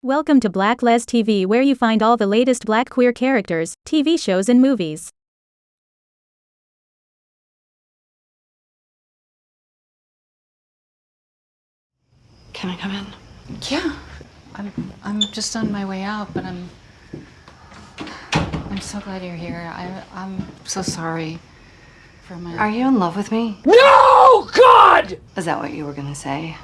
Welcome to Black Les TV, where you find all the latest black queer characters, TV shows and movies. Can I come in? Yeah, I'm just on my way out, but I'm so glad you're here. I'm so sorry for my. Are you in love with me? No, God! Is that what you were gonna say?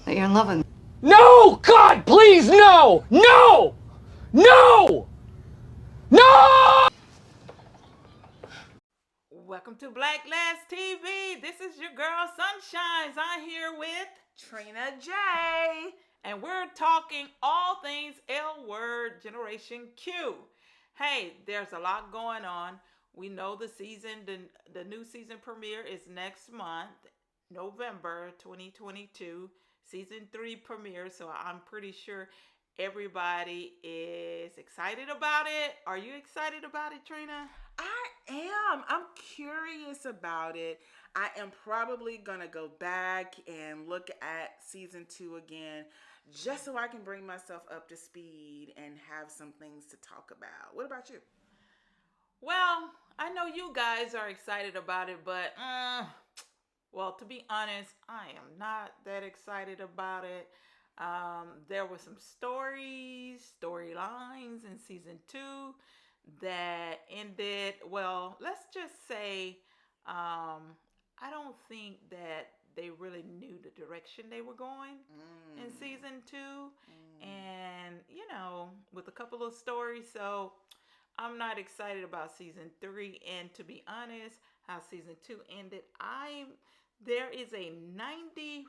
That you're in love with me? No, God, please, no! No! No! No! Welcome to Black Les TV. This is your girl Sunshinez. I'm here with Treena Jai, and we're talking all things LWord Generation Q. Hey, there's a lot going on. We know the new season premiere is next month, November 2022. Season 3 premiere, so I'm pretty sure everybody is excited about it. Are you excited about it, Treena? I am. I'm curious about it. I am probably going to go back and look at season 2 again just so I can bring myself up to speed and have some things to talk about. What about you? Well, I know you guys are excited about it, but well, to be honest, I am not that excited about it. There were some storylines in season 2 that ended, well, let's just say, I don't think that they really knew the direction they were going in season 2. And, with a couple of stories, so I'm not excited about season 3. And to be honest, how season 2 ended, there is a 95%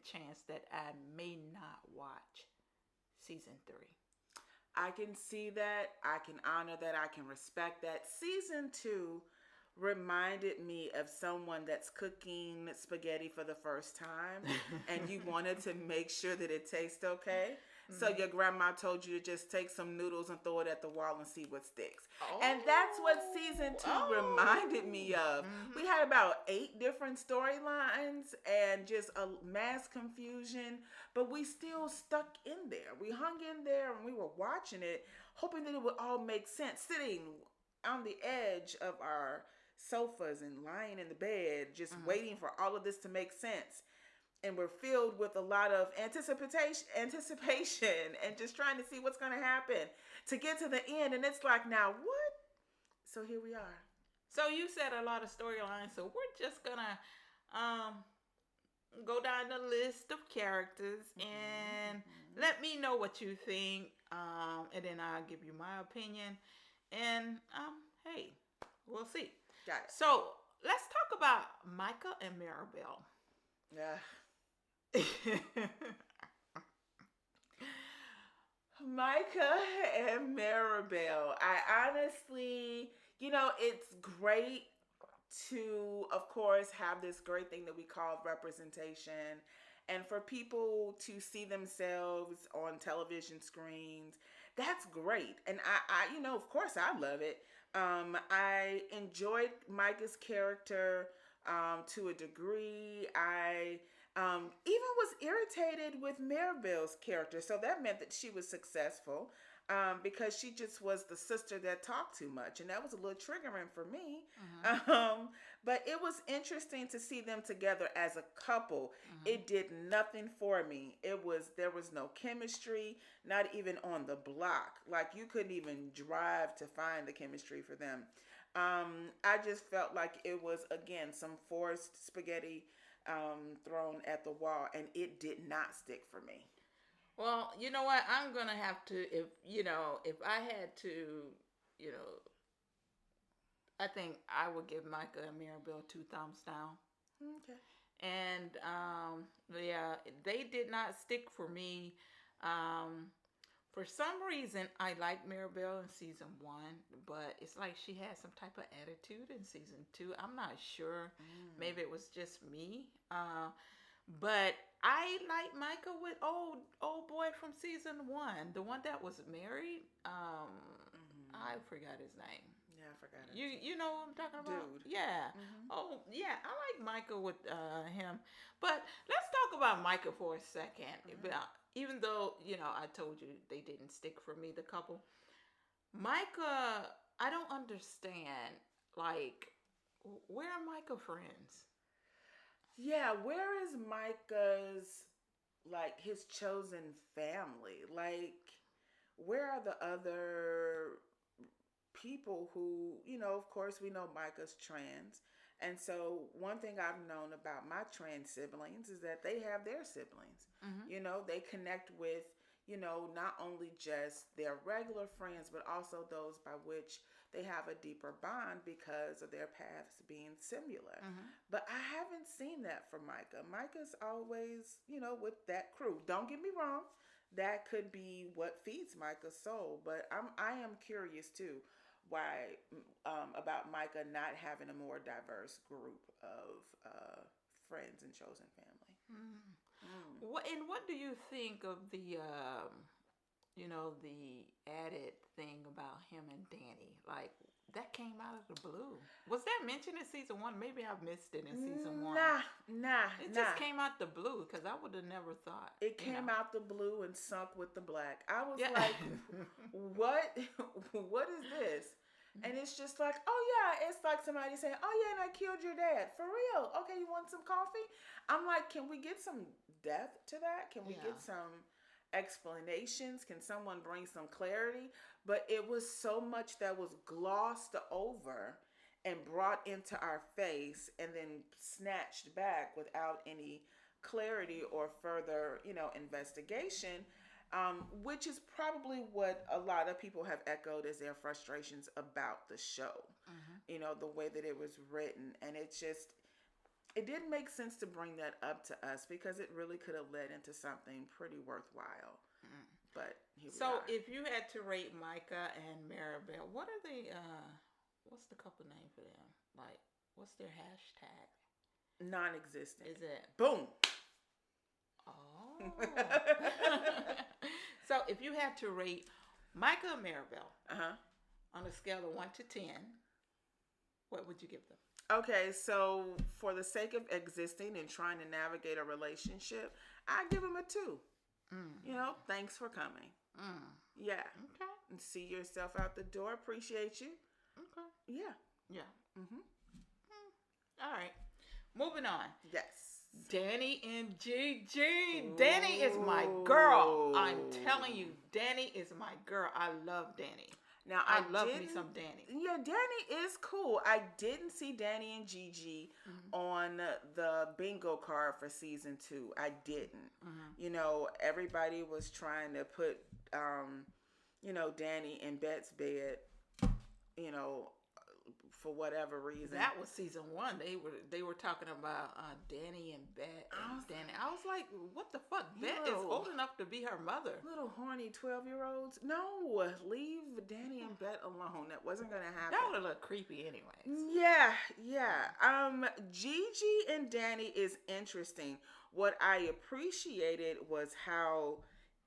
chance that I may not watch season 3. I can see that. I can honor that. I can respect that. Season 2 reminded me of someone that's cooking spaghetti for the first time and you wanted to make sure that it tastes okay. So your grandma told you to just take some noodles and throw it at the wall and see what sticks. And that's what season 2 reminded me of. We had about 8 different storylines and just a mass confusion, but we still stuck in there. We hung in there and we were watching it, hoping that it would all make sense, sitting on the edge of our sofas and lying in the bed, just waiting for all of this to make sense. And we're filled with a lot of anticipation and just trying to see what's going to happen to get to the end. And it's like, now what? So here we are. So you said a lot of storylines, so we're just going to go down the list of characters and let me know what you think. And then I'll give you my opinion. And hey, we'll see. Got it. So let's talk about Micah and Maribel. Yeah. Micah and Maribel. I honestly, it's great to, of course, have this great thing that we call representation and for people to see themselves on television screens. That's great. And I of course I love it. I enjoyed Micah's character to a degree. I even was irritated with Maribel's character. So that meant that she was successful because she just was the sister that talked too much. And that was a little triggering for me. But it was interesting to see them together as a couple. It did nothing for me. There was no chemistry, not even on the block. Like you couldn't even drive to find the chemistry for them. I just felt like it was, again, some forced spaghetti thrown at the wall, and it did not stick for me. Well, you know what? I'm gonna have to, if I had to, I think I would give Micah and Maribel 2 thumbs down. Okay. And yeah, they did not stick for me. For some reason, I liked Maribel in season 1, but it's like she had some type of attitude in season 2. I'm not sure. Maybe it was just me. But I like Micah with old boy from season 1, the one that was married. I forgot his name. Yeah. Yeah, I forgot. You know what I'm talking about? Dude. Yeah. Oh, yeah. I like Micah with him. But let's talk about Micah for a second. Even though, I told you they didn't stick for me, the couple. Micah, I don't understand. Like, where are Micah friends? Yeah, where is Micah's, like, his chosen family? Like, where are the other people who, of course, we know Micah's trans. And so one thing I've known about my trans siblings is that they have their siblings. They connect with, not only just their regular friends, but also those by which they have a deeper bond because of their paths being similar. But I haven't seen that for Micah. Micah's always, with that crew. Don't get me wrong. That could be what feeds Micah's soul. But I am curious too why about Micah not having a more diverse group of friends and chosen family. What do you think of the the added thing about him and Danny? Like, that came out of the blue. Was that mentioned in season 1? Maybe I've missed it in season 1. It just came out the blue, because I would have never thought. It came out the blue and sunk with the black. I was like, what is this? And it's just like, oh yeah, it's like somebody saying, oh yeah, and I killed your dad. For real. Okay, you want some coffee? I'm like, can we get some depth to that? Can we get some explanations? Can someone bring some clarity? But it was so much that was glossed over and brought into our face and then snatched back without any clarity or further, investigation. Which is probably what a lot of people have echoed as their frustrations about the show. The way that it was written. And it didn't make sense to bring that up to us because it really could have led into something pretty worthwhile. But here we are. If you had to rate Micah and Maribel, what are they, what's the couple name for them? Like, what's their hashtag? Non-existent. Is it? Boom. Oh. So if you had to rate Micah and Maribel on a scale of 1 to 10, what would you give them? Okay, so for the sake of existing and trying to navigate a relationship, I give them a 2. Thanks for coming. Yeah. Okay. And see yourself out the door. Appreciate you. Okay. Yeah. Yeah. All right. Moving on. Yes. Danny and Gigi. Danny is my girl. I'm telling you, Danny is my girl. I love Danny. Now I love me some Danny. Yeah, Danny is cool. I didn't see Danny and Gigi on the bingo card for season 2. I didn't. Everybody was trying to put Danny in Bette's bed, for whatever reason. That was season 1. They were talking about Danny and Bette and Danny. I was like, what the fuck? Bette is old enough to be her mother. Little horny 12-year-olds. No, leave Danny and Bette alone. That wasn't gonna happen. That would have looked creepy anyways. Yeah. Gigi and Danny is interesting. What I appreciated was how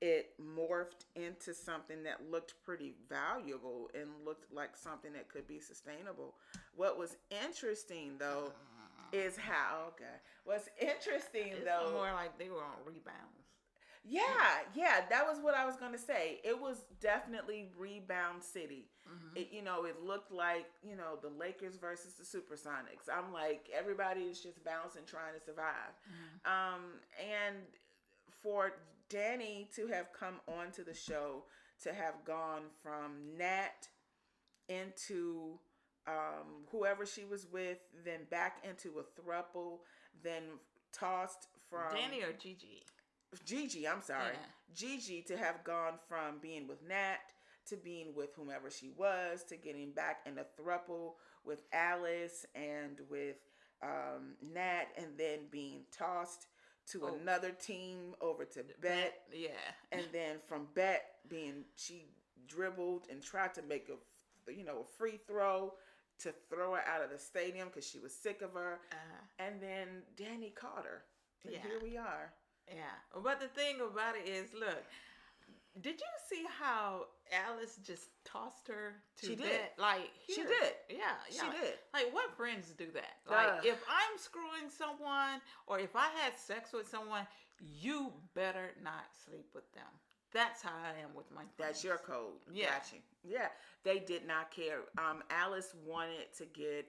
it morphed into something that looked pretty valuable and looked like something that could be sustainable. What was interesting, though, is how... Okay. What's interesting, though... more like they were on rebounds. Yeah, that was what I was going to say. It was definitely rebound city. It looked like, the Lakers versus the Supersonics. I'm like, everybody is just bouncing, trying to survive. And for Danny to have come onto the show, to have gone from Nat into whoever she was with, then back into a throuple, then tossed from... Danny or Gigi? Gigi, I'm sorry. Yeah. Gigi to have gone from being with Nat to being with whomever she was, to getting back in a throuple with Alice and with Nat, and then being tossed to another team over to Bette. Yeah. And then from Bette she dribbled and tried to make a free throw to throw her out of the stadium because she was sick of her. And then Danny caught her. And here we are. Yeah. But the thing about it is, look, Did you see how Alice just tossed her to She bed? did. Like, She here. did. Yeah, She yeah. did. Like, what friends do that? Like, Ugh. if I'm screwing someone or if I had sex with someone, you better not sleep with them. That's how I am with my friends. That's your code. Yeah. Got you. Yeah, they did not care. Alice wanted to get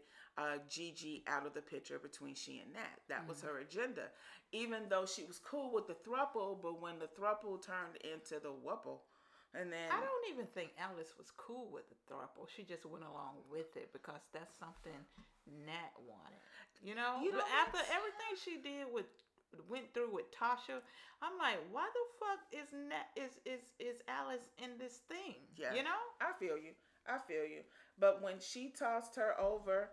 Gigi out of the picture between she and Nat. That was her agenda. Even though she was cool with the throuple, but when the throuple turned into the whouple, and then I don't even think Alice was cool with the throuple. She just went along with it because that's something Nat wanted. You know, You know after what? everything she went through with Tasha, I'm like, why the fuck is Alice in this thing? Yeah, You know? I feel you. I feel you. But when she tossed her over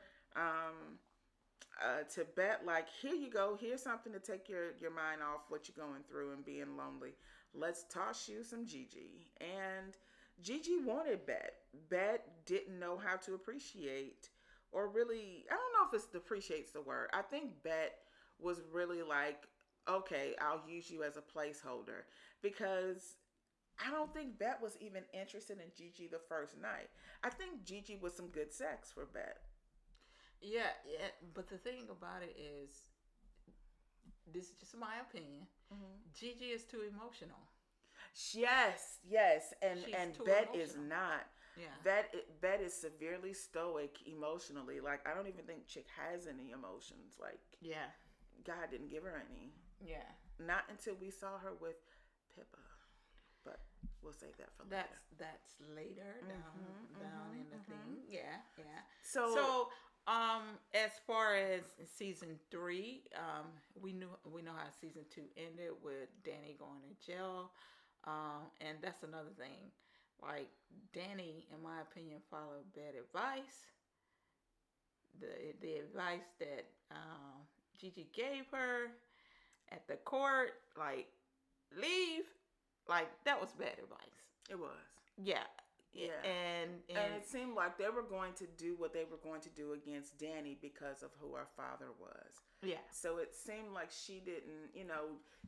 to Bet, like, here you go. Here's something to take your mind off what you're going through and being lonely. Let's toss you some Gigi. And Gigi wanted Bet. Bet didn't know how to appreciate or really, I don't know if it's appreciates the word. I think Bet was really like, okay, I'll use you as a placeholder, because I don't think Bet was even interested in Gigi the first night. I think Gigi was some good sex for Bet. Yeah, yeah. But the thing about it is, this is just my opinion. Gigi is too emotional. Yes, and She's and too Bet is emotional. not. Yeah. Bet is severely stoic emotionally. Like, I don't even think Chick has any emotions. Like, Yeah. God didn't give her any. Yeah. Not until we saw her with Pippa. But we'll save that for later. That's later down in the thing. Yeah, yeah. So As far as season 3, we know how season 2 ended with Danny going to jail, and that's another thing. Like, Danny, in my opinion, followed bad advice. The advice that Gigi gave her at the court, like, leave, like, that was bad advice. it was. Yeah. Yeah. And And it seemed like they were going to do what they were going to do against Danny because of who her father was. yeah. So it seemed like she didn't,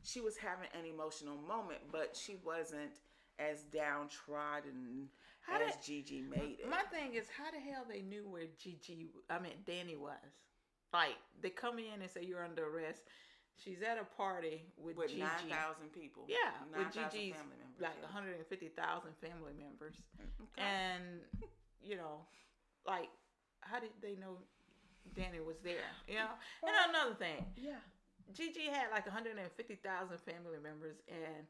she was having an emotional moment, but she wasn't as downtrodden as Gigi made it. My thing is, how the hell they knew where Danny was? Like, they come in and say you're under arrest. She's at a party with Gigi. 9,000 people. Yeah, 9,000 with Gigi's family members. like yeah. 150,000 family members. Okay. And, like, how did they know Danny was there? And another thing, Yeah. Gigi had like 150,000 family members, and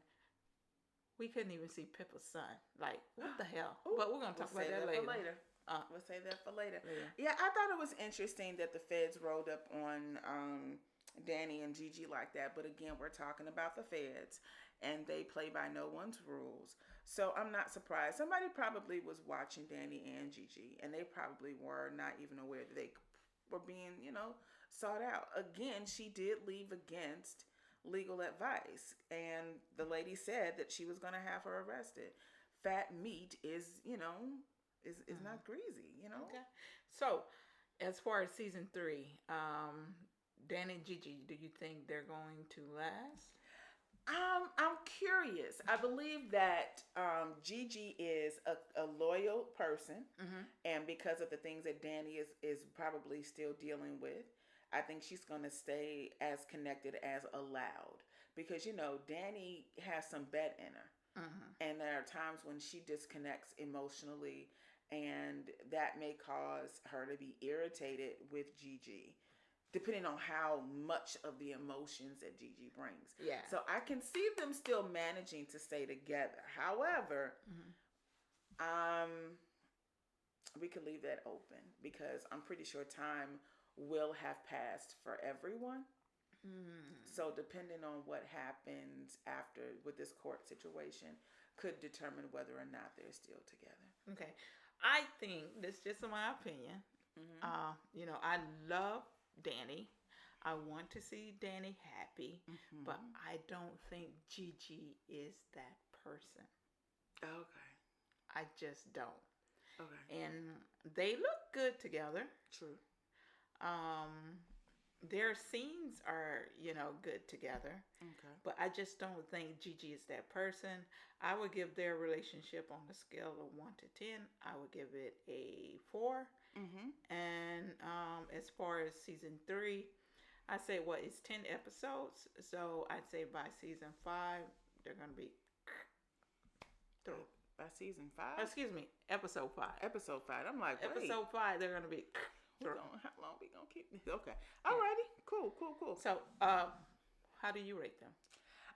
we couldn't even see Pippa's son. Like, what the hell? Ooh, But we're going to talk about that later. for later. Uh, We'll save that for later. Later. Yeah, I thought it was interesting that the feds rolled up on Danny and Gigi like that. But again, we're talking about the feds, and they play by no one's rules. So I'm not surprised. Somebody probably was watching Danny and Gigi, and they probably were not even aware that they were being, sought out. Again, she did leave against legal advice, and the lady said that she was going to have her arrested. Fat meat is not greasy, Okay. So, as far as season 3, Dan and Gigi, do you think they're going to last? I'm curious. I believe that Gigi is a loyal person, and because of the things that Danny is probably still dealing with, I think she's going to stay as connected as allowed. Because, Danny has some bet in her. And there are times when she disconnects emotionally, and that may cause her to be irritated with Gigi, depending on how much of the emotions that Gigi brings. Yeah. So I can see them still managing to stay together. However, we could leave that open, because I'm pretty sure time will have passed for everyone. So depending on what happens after with this court situation could determine whether or not they're still together. Okay. I think, this is just my opinion, I love Danny. I want to see Danny happy, but I don't think Gigi is that person. Okay. I just don't. Okay. And they look good together. True. their scenes are, good together. Okay. But I just don't think Gigi is that person. I would give their relationship on a scale of 1 to 10. I would give it a 4. Mm-hmm. And as far as season 3, I say it's 10 episodes. So I'd say by season 5, they're gonna be through. By season 5? Excuse me, episode 5. Episode 5. I'm like, wait. Episode 5, they're gonna be through. How long we gonna keep this? Okay. Alrighty. Cool. So, how do you rate them?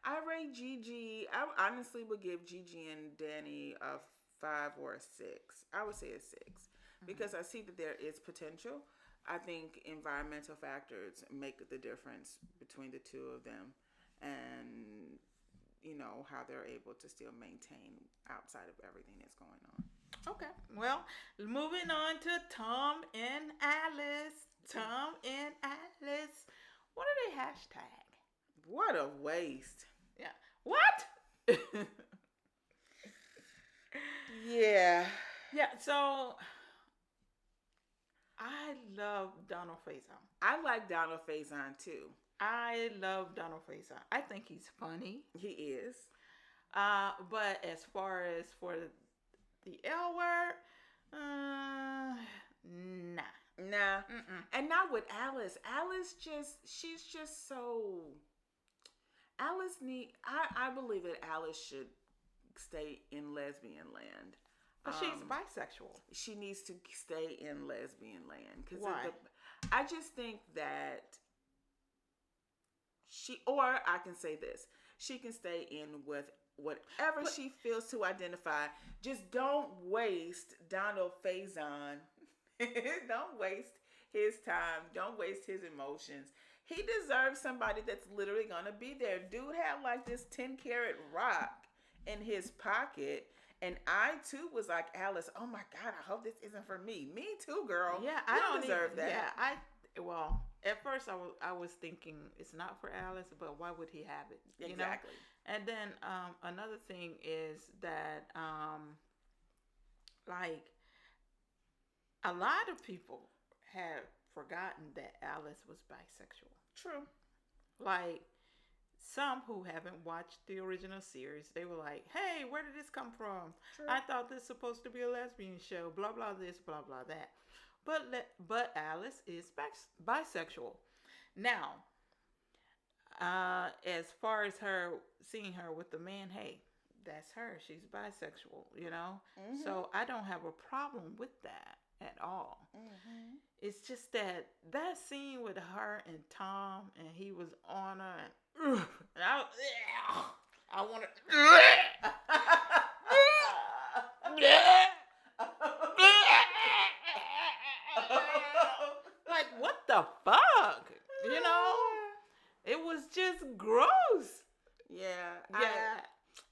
I rate Gigi. I honestly would give Gigi and Danny a 5 or a 6. I would say a 6 because I see that there is potential. I think environmental factors make the difference between the two of them, and how they're able to still maintain outside of everything that's going on. Okay. Well, moving on to Tom and Alice. Tom and Alice. What are they hashtag? What a waste. Yeah. What? Yeah. Yeah, so I love Donald Faison. I like Donald Faison too. I love Donald Faison. I think he's funny. He is. But as far as for the L word, nah. Nah. And not with Alice. She's just so. Alice I believe that Alice should stay in lesbian land. But she's bisexual. She needs to stay in lesbian land. Why? I just think that or I can say this, she can stay in with whatever she feels to identify. Just don't waste Donald Faison. Don't waste his time. Don't waste his emotions. He deserves somebody that's literally going to be there. Dude had like this 10-carat rock in his pocket. And I too was like, Alice, oh my God, I hope this isn't for me. Me too, girl. Yeah, I don't deserve that. Yeah, well, at first I was thinking it's not for Alice, but why would he have it? Exactly. And then another thing is that like a lot of people have forgotten that Alice was bisexual. True. Like some who haven't watched the original series, they were like, hey, where did this come from? True. I thought this was supposed to be a lesbian show, blah, blah, this, blah, blah, that. But Alice is bisexual. Now, as far as seeing her with the man, hey, that's her. She's bisexual, Mm-hmm. So I don't have a problem with that at all. Mm-hmm. It's just that scene with her and Tom, and he was on her, and I want to. Like, what the fuck? It was just gross. Yeah. Yeah.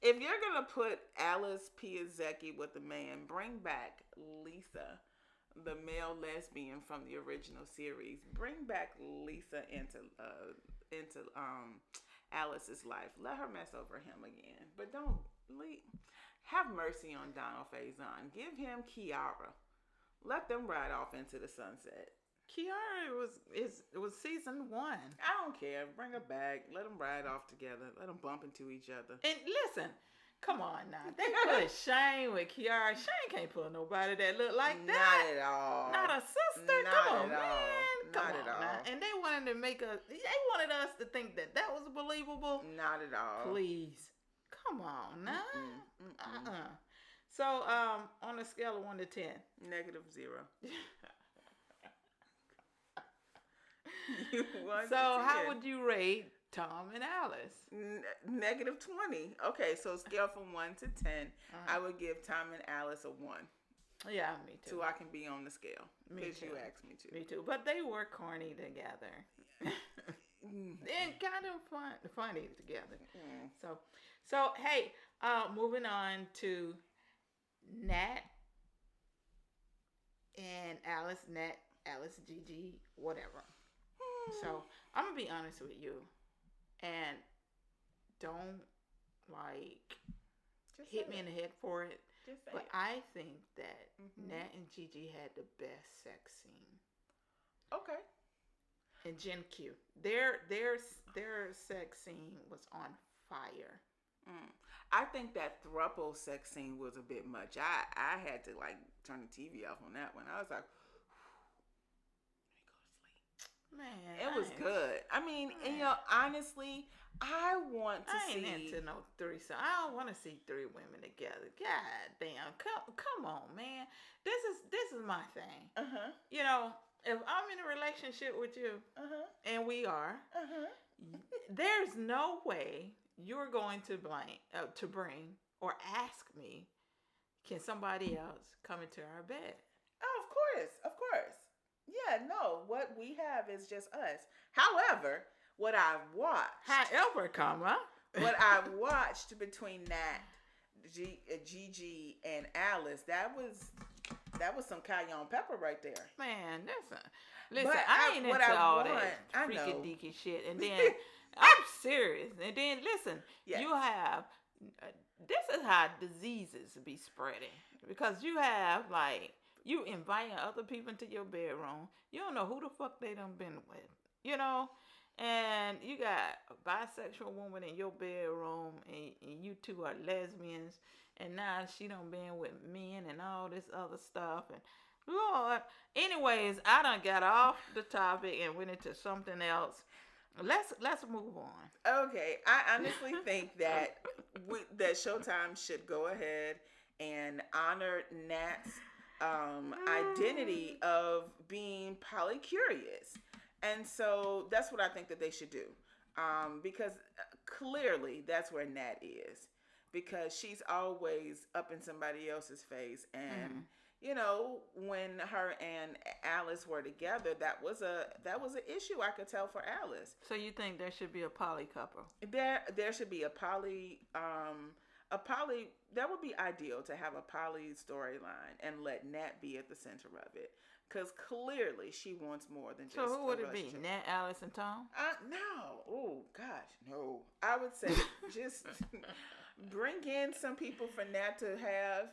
If you're going to put Alice Piasecki with a man, bring back Lisa, the male lesbian from the original series. Bring back Lisa into Alice's life. Let her mess over him again. But don't have mercy on Donald Faison. Give him Kiara. Let them ride off into the sunset. Kiara was season 1. I don't care. Bring her back. Let them ride off together. Let them bump into each other. And listen, come on now. They put Shane with Kiara. Shane can't put nobody that look like that. Not at all. Not a sister. Not Come on, at all. man. Come Not on at all. now. And they wanted to they wanted us to think that was believable. Not at all. Please. Come on now. So, on a scale of 1 to 10. -0. So how would you rate Tom and Alice? -20. Okay, so scale from 1 to 10, I would give Tom and Alice a 1. Yeah, me too. So I can be on the scale because you asked me to. Me too. But they were corny together. And kind of funny together. So hey, moving on to Nat and Alice, Gigi, whatever. So I'm gonna be honest with you, and don't Just hit me in the head for it. Just say But it. I think that Nat and Gigi had the best sex scene. Okay. and Gen Q. Their sex scene was on fire. I think that throuple sex scene was a bit much. I had to like turn the TV off on that one. I was like, let me go to sleep. Man, It was good. I mean, and, honestly, I want to I ain't see. into no threesome. I don't want to see three women together. God damn, come on, man. This is my thing. You know, if I'm in a relationship with you, and we are, there's no way you're going to bring or ask me, can somebody else come into our bed? Oh, of course. Yeah, no. What we have is just us. However, what I've watched. What I've watched between Gigi and Alice, that was some cayenne pepper right there. Man, listen. I ain't into all that freaky deaky shit. And then I'm serious. And then listen, you have. This is how diseases be spreading, because you have like. You inviting other people into your bedroom. You don't know who the fuck they done been with. You know? And you got a bisexual woman in your bedroom, and you two are lesbians. And now she done been with men and all this other stuff. And Lord. Anyways, I done got off the topic and went into something else. Let's move on. Okay. I honestly think that that Showtime should go ahead and honor Nat's identity of being polycurious, and so that's what I think that they should do, because clearly that's where Nat is, because she's always up in somebody else's face, and you know, when her and Alice were together, that was an issue I could tell for Alice. So you think there should be a poly couple? There should be a poly. That would be ideal, to have a poly storyline and let Nat be at the center of it, because clearly she wants more than just. So who would it be? Nat, Alice, and Tom? No. Oh gosh, no. I would say just bring in some people for Nat to have,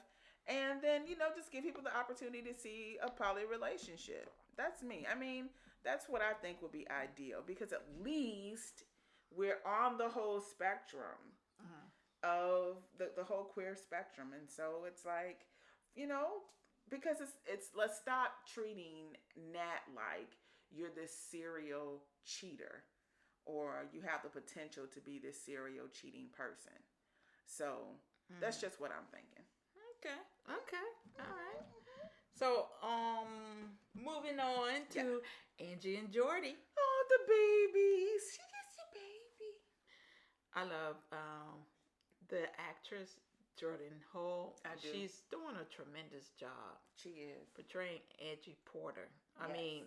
and then just give people the opportunity to see a poly relationship. That's me. I mean, that's what I think would be ideal, because at least we're on the whole spectrum. Of the whole queer spectrum, and so it's like, because it's let's stop treating Nat like you're this serial cheater, or you have the potential to be this serial cheating person. So that's just what I'm thinking. Okay, all right. So moving on to Angie and Jordy. Oh, the babies! She is a baby. I love the actress Jordan Hull. She's doing a tremendous job. She is portraying Angie Porter. I mean,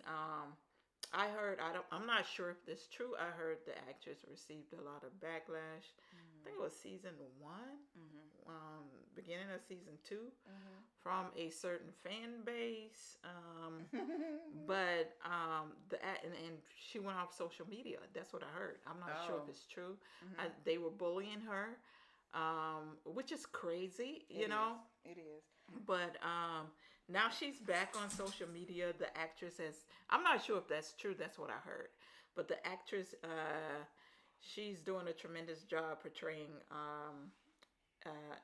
I heard. I'm not sure if this is true. I heard the actress received a lot of backlash. I think it was season 1, beginning of season 2, from a certain fan base. But and she went off social media. That's what I heard. I'm not sure if it's true. They were bullying her. Which is crazy, you know. It is. But now she's back on social media. The actress has. I'm not sure if that's true. That's what I heard. But the actress, she's doing a tremendous job portraying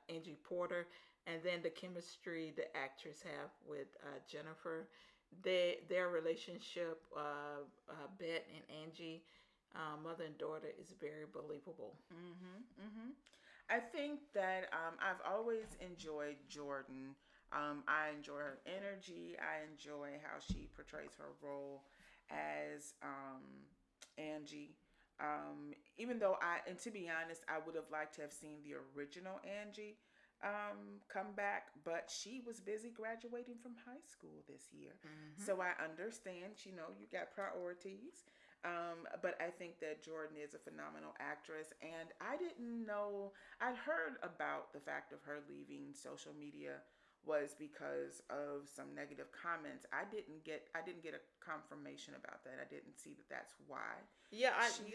Angie Porter, and then the chemistry the actress have with Jennifer. Their relationship, Bette and Angie, mother and daughter, is very believable. I think that I've always enjoyed Jordan. I enjoy her energy. I enjoy how she portrays her role as Angie. Even though and to be honest, I would have liked to have seen the original Angie come back, but she was busy graduating from high school this year. So I understand, you got priorities. But I think that Jordan is a phenomenal actress, and I didn't know. I'd heard about the fact of her leaving social media was because of some negative comments. I didn't get a confirmation about that. I didn't see that that's why. Yeah,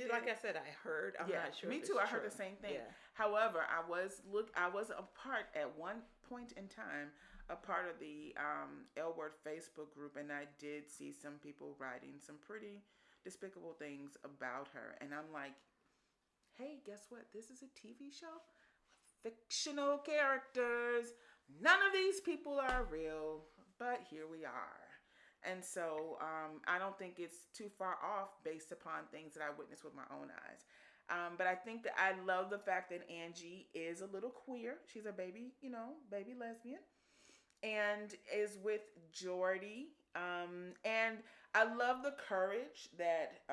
like I said, I heard. I'm not sure. Me too. I heard the same thing. Yeah. However, I was a part at one point in time, a part of the LWord Facebook group, and I did see some people writing some pretty despicable things about her. And I'm like, hey, guess what? This is a TV show with fictional characters. None of these people are real, but here we are. And so I don't think it's too far off based upon things that I witnessed with my own eyes. But I think that I love the fact that Angie is a little queer. She's a baby, baby lesbian. And is with Jordy. And I love the courage that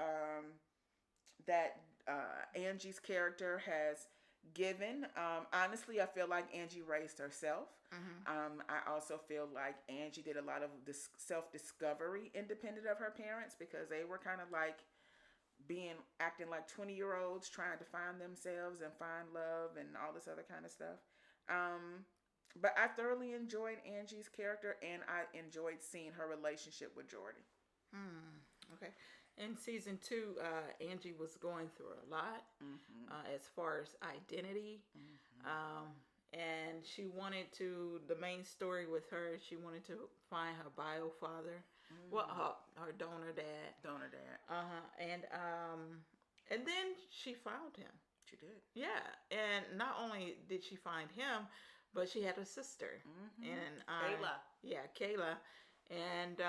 Angie's character has given. Honestly, I feel like Angie raised herself. I also feel like Angie did a lot of self-discovery independent of her parents, because they were kind of like acting like 20-year-olds trying to find themselves and find love and all this other kind of stuff. But I thoroughly enjoyed Angie's character, and I enjoyed seeing her relationship with Jordy. Okay. In season 2, Angie was going through a lot as far as identity. And she wanted the main story with her, she wanted to find her bio father. Well, her donor dad. And then she found him. She did. Yeah. And not only did she find him, but she had a sister. And Kayla. Yeah, Kayla. And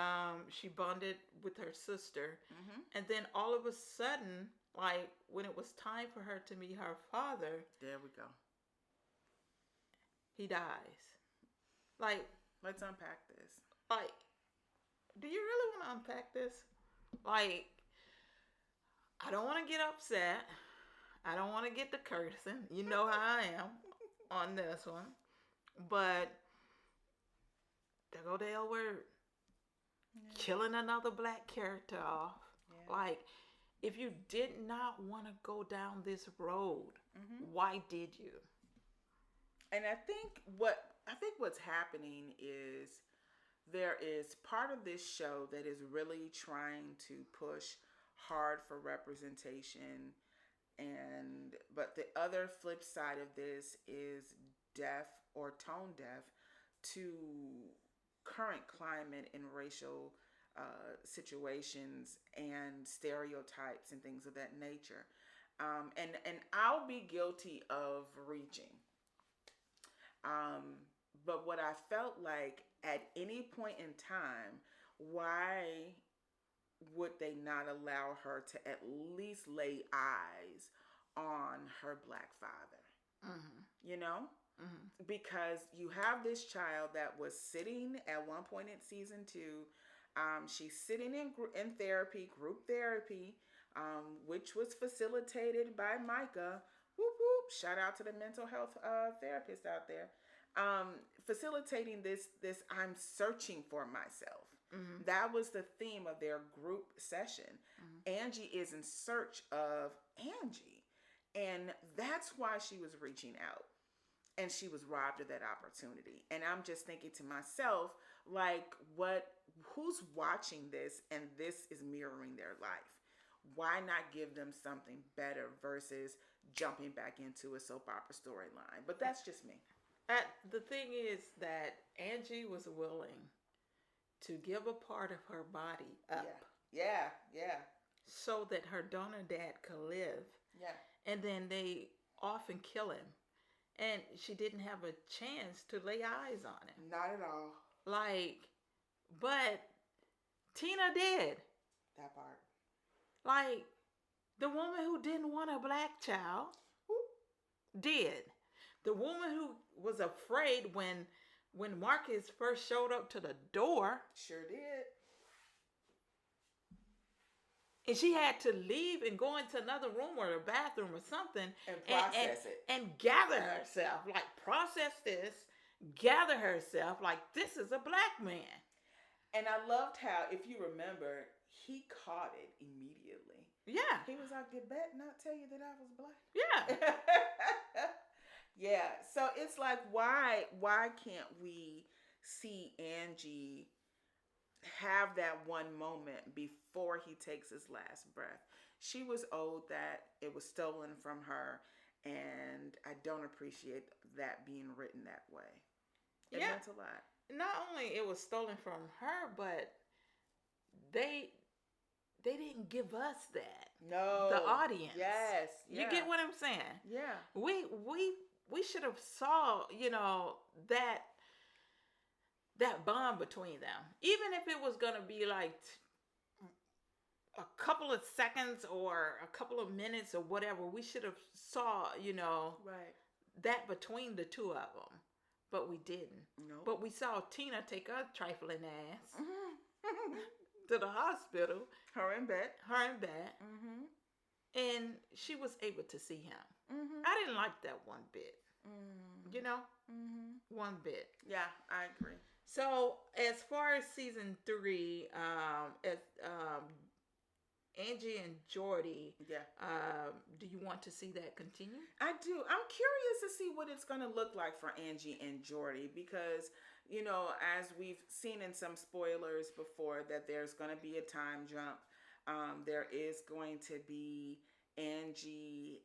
she bonded with her sister. And then all of a sudden, like when it was time for her to meet her father, there we go. He dies. Like, let's unpack this. Like, do you really want to unpack this? Like, I don't want to get upset. I don't want to get to cursing. You know how I am on this one. But there go the LWord. Killing another black character off. Like, if you did not want to go down this road, why did you? And I think what's happening is there is part of this show that is really trying to push hard for representation, but the other flip side of this is deaf or tone deaf to current climate and racial situations and stereotypes and things of that nature. And I'll be guilty of reaching. But what I felt like at any point in time, why would they not allow her to at least lay eyes on her black father? Because you have this child that was sitting at one point in season 2. She's sitting in therapy, group therapy, which was facilitated by Micah. Whoop, whoop. Shout out to the mental health therapist out there. Facilitating this I'm searching for myself. That was the theme of their group session. Angie is in search of Angie. And that's why she was reaching out. And she was robbed of that opportunity. And I'm just thinking to myself, like, who's watching this and this is mirroring their life? Why not give them something better versus jumping back into a soap opera storyline? But that's just me. The thing is that Angie was willing to give a part of her body up. Yeah. So that her donor dad could live. Yeah. And then they often kill him. And she didn't have a chance to lay eyes on him. Not at all. Like, but Tina did. That part. Like, the woman who didn't want a black child did. The woman who was afraid when Marcus first showed up to the door. Sure did. And she had to leave and go into another room or a bathroom or something. And process it. And gather herself. Like, process this. Gather herself. Like, this is a black man. And I loved how, if you remember, he caught it immediately. Yeah. He was like, did Bet not tell you that I was black? Yeah. Yeah. So it's like, why can't we see Angie have that one moment before he takes his last breath? She was owed that. It was stolen from her. And I don't appreciate that being written that way. It meant a lot. Not only it was stolen from her, but they they didn't give us that. No. The audience. Yes. You get what I'm saying? Yeah. We should have saw, that bond between them. Even if it was going to be like a couple of seconds or a couple of minutes or whatever, we should have saw, Right. that between the two of them. But we didn't. No. But we saw Tina take her trifling ass to the hospital. Her and Bet. Mm-hmm. And she was able to see him. Mm-hmm. I didn't like that one bit. Mm-hmm. One bit. Yeah, I agree. So as far as season 3, Angie and Jordy, do you want to see that continue? I do. I'm curious to see what it's going to look like for Angie and Jordy because, as we've seen in some spoilers before, that there's going to be a time jump. There is going to be Angie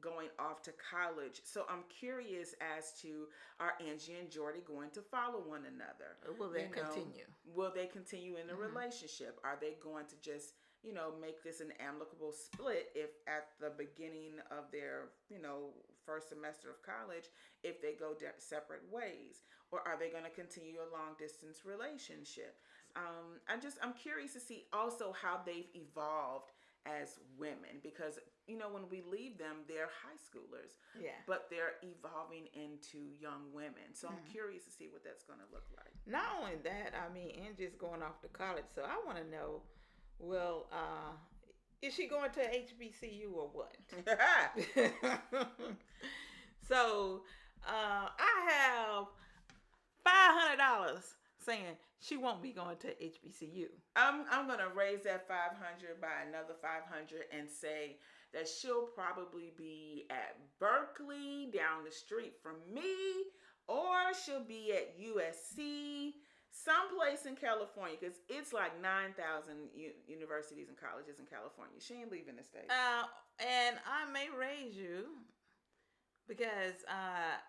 going off to college. So I'm curious as to, are Angie and Jordy going to follow one another? Will they continue? Will they continue in a relationship? Are they going to just, make this an amicable split if at the beginning of their, first semester of college, if they go separate ways? Or are they going to continue a long distance relationship? I'm curious to see also how they've evolved as women because, when we leave them, they're high schoolers, but they're evolving into young women. So I'm curious to see what that's going to look like. Not only that, Angie's going off to college, so I want to know, well, is she going to HBCU or what? So I have $500 saying she won't be going to HBCU. I'm going to raise that 500 by another 500 and say that she'll probably be at Berkeley down the street from me, or she'll be at USC, someplace in California, because it's like 9,000 universities and colleges in California. She ain't leaving the state. And I may raise you because I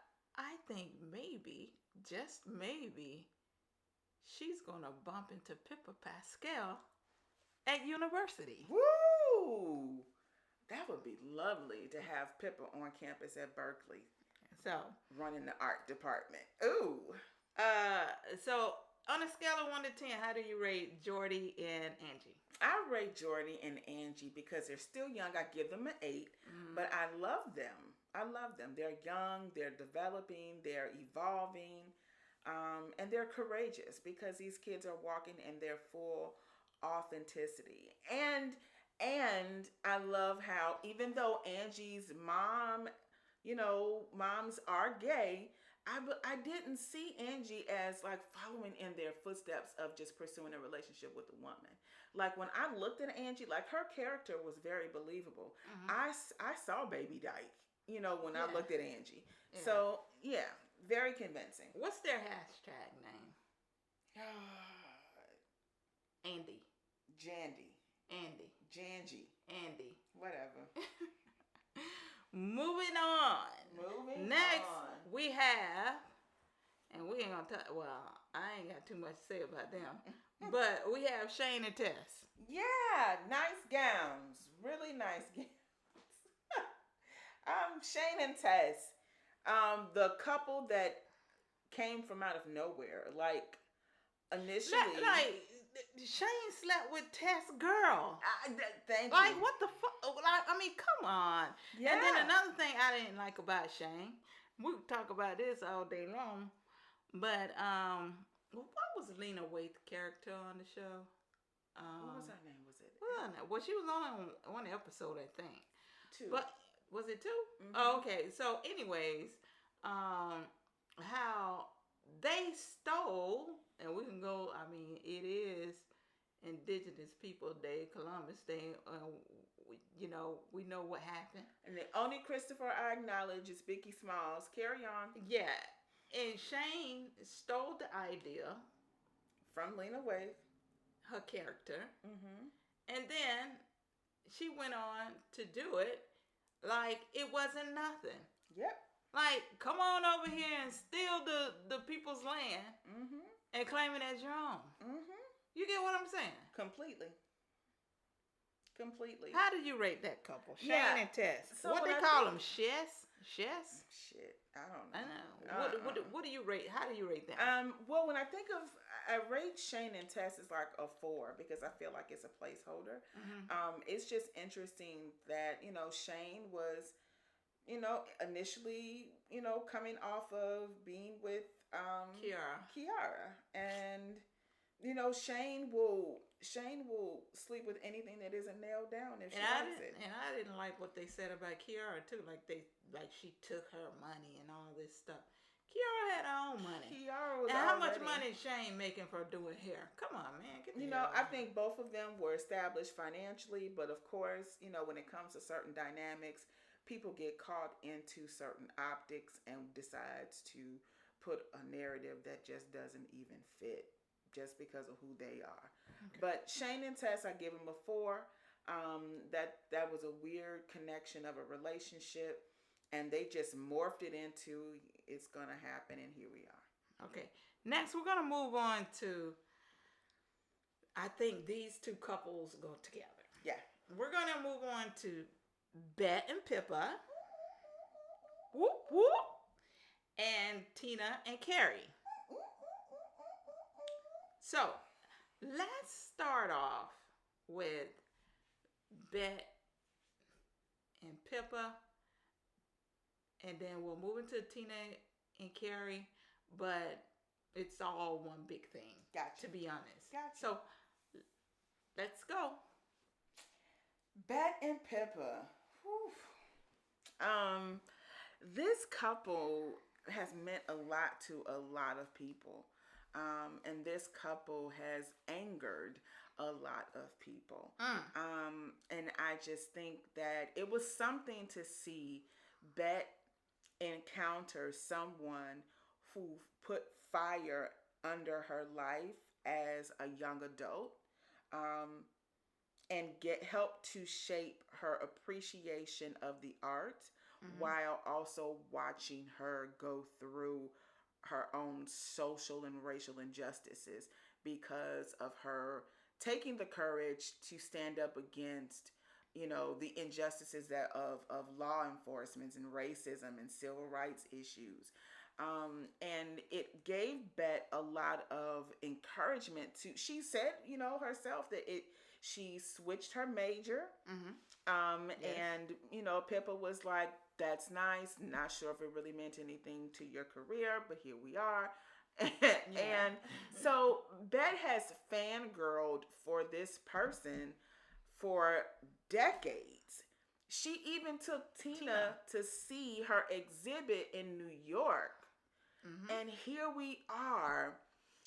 think maybe, just maybe, she's going to bump into Pippa Pascal at university. Woo! That would be lovely to have Pippa on campus at Berkeley. So, running the art department. Ooh. So on a scale of 1 to 10, how do you rate Jordy and Angie? I rate Jordy and Angie because they're still young. I give them an 8, but I love them. They're young, they're developing, they're evolving, and they're courageous because these kids are walking in their full authenticity. And I love how even though Angie's mom, moms are gay, I didn't see Angie as like following in their footsteps of just pursuing a relationship with a woman. Like when I looked at Angie, like her character was very believable. I saw Baby Dyke, when I looked at Angie. Yeah. So yeah, very convincing. What's their hashtag name? Andy. Jandy. Andy. Janji. Andy. Whatever. Moving on. Next, on. we have, and we ain't gonna talk. Well, I ain't got too much to say about them, but we have Shane and Tess. Yeah, nice gowns, really nice gowns. Shane and Tess, the couple that came from out of nowhere. Like initially, like Shane slept with Tess' girl. Thank you. Like what the fuck? I mean, come on. Yeah. And then another thing I didn't like about Shane, we could talk about this all day long, but what was Lena Waithe's character on the show? What was her name? Was it? Well, she was on one episode, I think. 2. But was it 2? Mm-hmm. Oh, okay. So, anyways, how they stole, and we can go. I mean, it is Indigenous People Day, Columbus Day. We know what happened. And the only Christopher I acknowledge is Vicky Smalls. Carry on. Yeah, and Shane stole the idea from Lena Waithe, her character, and then she went on to do it like it wasn't nothing. Yep. Like, come on over here and steal the people's land, and claim it as your own. You get what I'm saying? Completely. How do you rate that couple, Shane Yeah. and Tess? So what when they I call think- them, Shess? Shit, I don't I know. know. What do you rate? How do you rate that? Well, when I think of, I rate Shane and Tess as like a 4 because I feel like it's a placeholder. It's just interesting that, you know, Shane was, you know, initially, you know, coming off of being with Kiara. And, you know, Shane will sleep with anything that isn't nailed down if she likes it. And I didn't like what they said about Kiara too. Like she took her money and all this stuff. Kiara had her own money. Kiara was and how much already- money is Shane making for doing hair? Come on, man. Get the You hell know, out I of here. think both of them were established financially, but of course, you know, when it comes to certain dynamics, people get caught into certain optics and decides to put a narrative that just doesn't even fit just because of who they are. Okay. But Shane and Tess, I give them a 4. That was a weird connection of a relationship, and they just morphed it into it's gonna happen, and here we are. Okay. Next, we're gonna move on to. I think these two couples go together. Yeah. We're gonna move on to Bet and Pippa. Whoop whoop. And Tina and Carrie. So, let's start off with Bet and Pippa, and then we'll move into Tina and Carrie, but it's all one big thing. Gotcha. To be honest. Gotcha. So, let's go. Bet and Pippa. Whew. This couple has meant a lot to a lot of people. And this couple has angered a lot of people. And I just think that it was something to see Bet encounter someone who put fire under her life as a young adult, and help to shape her appreciation of the art, while also watching her go through her own social and racial injustices because of her taking the courage to stand up against, you know, the injustices that of law enforcement and racism and civil rights issues. And it gave Bet a lot of encouragement to, she said, you know, herself that she switched her major. And, you know, Pippa was like, that's nice. Not sure if it really meant anything to your career, but here we are. And so Bet has fangirled for this person for decades. She even took Tina to see her exhibit in New York. And here we are,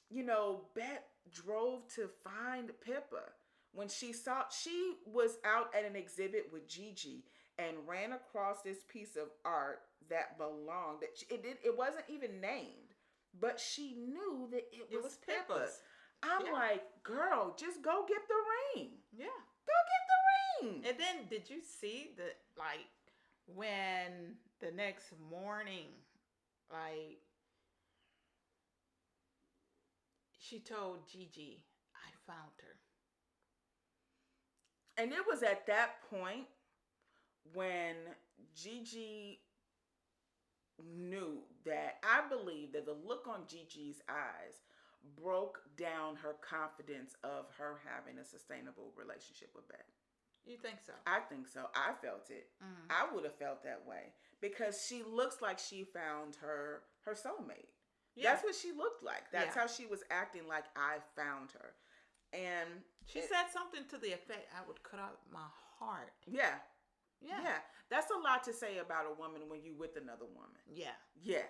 you know, Bet drove to find Pippa. When she was out at an exhibit with Gigi and ran across this piece of art that belonged, it wasn't even named, but she knew that it was Pippa's. Pippa's. I'm like, girl, just go get the ring. Yeah. Go get the ring. And then did you see when the next morning, she told Gigi, I found her. And it was at that point when Gigi knew that, I believe that the look on Gigi's eyes broke down her confidence of her having a sustainable relationship with Bet. You think so? I think so. I felt it. I would have felt that way because she looks like she found her soulmate. Yeah. That's what she looked like. That's how she was acting, like I found her. And she said something to the effect, I would cut out my heart. Yeah. That's a lot to say about a woman when you with another woman. Yeah.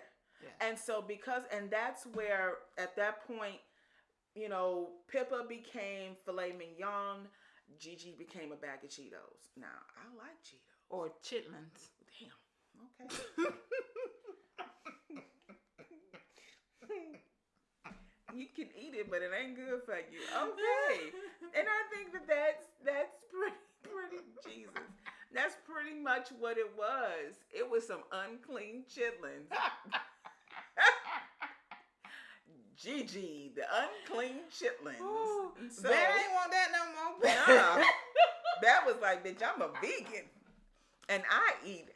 And so and that's where at that point, you know, Pippa became filet mignon. Gigi became a bag of Cheetos. Now, I like Cheetos. Or chitlins. Damn. Okay. You can eat it, but it ain't good for you. Okay. And I think that's pretty Jesus. That's pretty much what it was. It was some unclean chitlins. Gigi, the unclean chitlins. Ooh, So, Bet ain't want that no more. nah, that was like, bitch, I'm a vegan. And I eat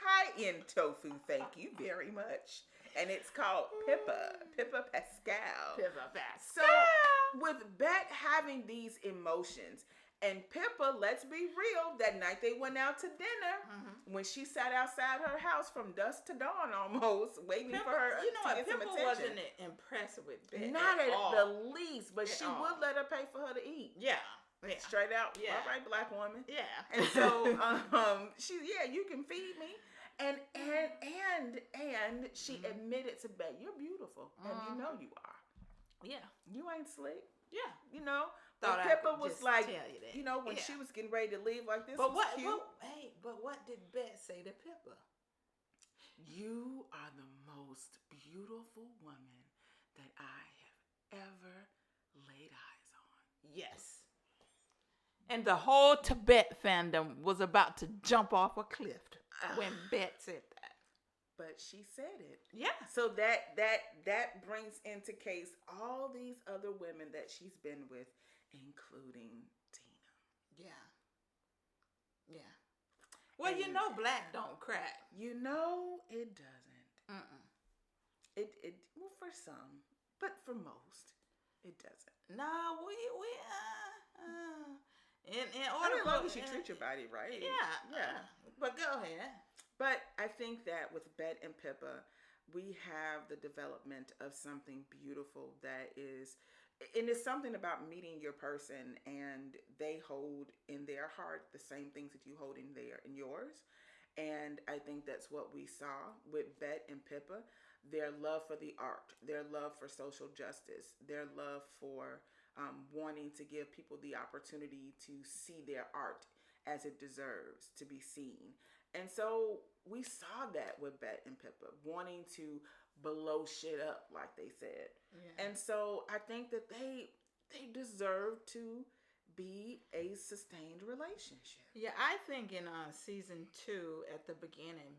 high-end tofu, thank you very much. And it's called Pippa Pascal. Pippa So, with Bet having these emotions, and Pippa, let's be real, that night they went out to dinner, when she sat outside her house from dusk to dawn almost, waiting Pippa, for her you know to what? get some Pippa attention. wasn't impressed with Bet Not at all. the least, but At she all. would let her pay for her to eat. Yeah. Straight out, Yeah. all right, black woman. Yeah. And so, you can feed me. And she admitted to Bet, you're beautiful, and you know you are. Yeah. You ain't slick. Yeah. You know, Thought but I Pippa could was just like, tell you that. you know, when Yeah. she was getting ready to leave, like, this But was what? cute. But what did Bet say to Pippa? You are the most beautiful woman that I have ever laid eyes on. Yes. And the whole Tibet fandom was about to jump off a cliff when Bet said that. But she said it. Yeah. So that brings into case all these other women that she's been with, including Tina. Yeah. Yeah. Well, you know, black don't crack. You know it doesn't. Mm-mm. It well, for some, but for most, it doesn't. No, we in I order mean, as long for as you treat your body right. yeah. But go ahead. But I think that with Bet and Pippa, we have the development of something beautiful that is, and it's something about meeting your person and they hold in their heart the same things that you hold in yours. And I think that's what we saw with Bet and Pippa, their love for the art, their love for social justice, their love for wanting to give people the opportunity to see their art as it deserves to be seen. And so we saw that with Bet and Pippa, wanting to blow shit up, like they said. Yeah. And so I think that they deserve to be a sustained relationship. Yeah, I think in season 2 at the beginning,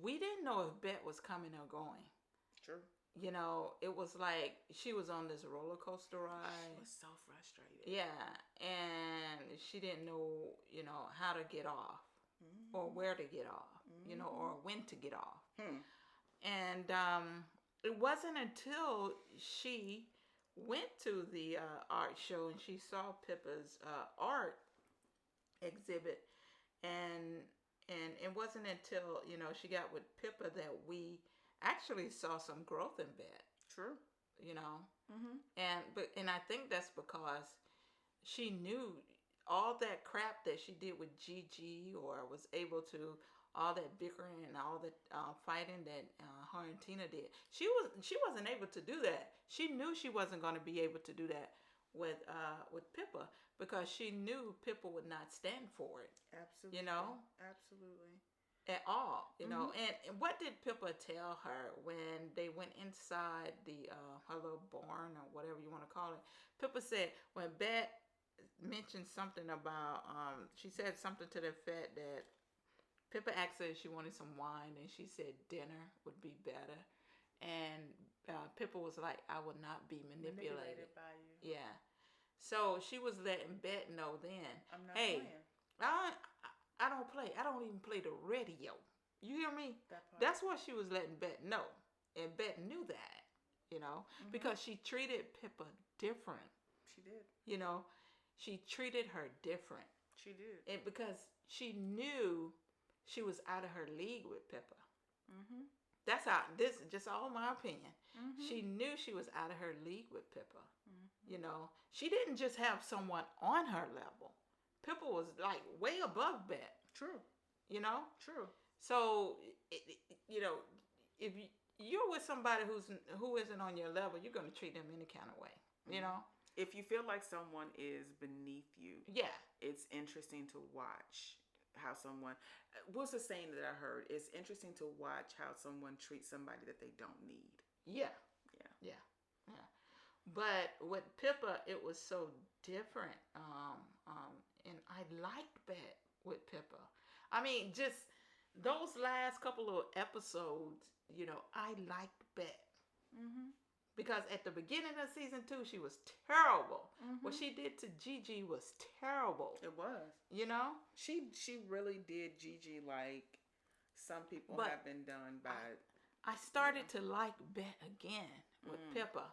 we didn't know if Bet was coming or going. True. You know, it was like she was on this roller coaster ride. She was so frustrated. Yeah, and she didn't know, how to get off. Or where to get off, or when to get off. And it wasn't until she went to the art show and she saw Pippa's art exhibit, and it wasn't until she got with Pippa that we actually saw some growth in Bet. True. And I think that's because she knew all that crap that she did with Gigi, or was able to, all that bickering and all that fighting that her and Tina did. She wasn't able to do that. She knew she wasn't going to be able to do that with Pippa, because she knew Pippa would not stand for it. Absolutely. Absolutely. At all, And what did Pippa tell her when they went inside the her little barn, or whatever you want to call it? Pippa said when Bet mentioned something about she said something to the effect that Pippa asked her if she wanted some wine, and she said dinner would be better, and Pippa was like, I would not be manipulated by you. Yeah, so she was letting Bet know then, I'm not hey, playing. I don't play. I don't even play the radio. You hear me? That's what she was letting Bet know, and Bet knew that, because she treated Pippa different. She did. She treated her different. She did. And because she knew she was out of her league with Pippa. That's how, this is just all my opinion. She knew she was out of her league with Pippa. She didn't just have someone on her level. Pippa was like way above Bet. True. True. So, if you're with somebody who isn't on your level, you're going to treat them any kind of way, If you feel like someone is beneath you, it's interesting to watch how someone, what's the saying that I heard? It's interesting to watch how someone treats somebody that they don't need. Yeah. But with Pippa, it was so different. And I liked Bet with Pippa. I mean, just those last couple of episodes, I liked Bet. Because at the beginning of season 2, she was terrible. What she did to Gigi was terrible. It was. You know? She really did Gigi like some people But have been done by. I started to like Bet again with Pippa.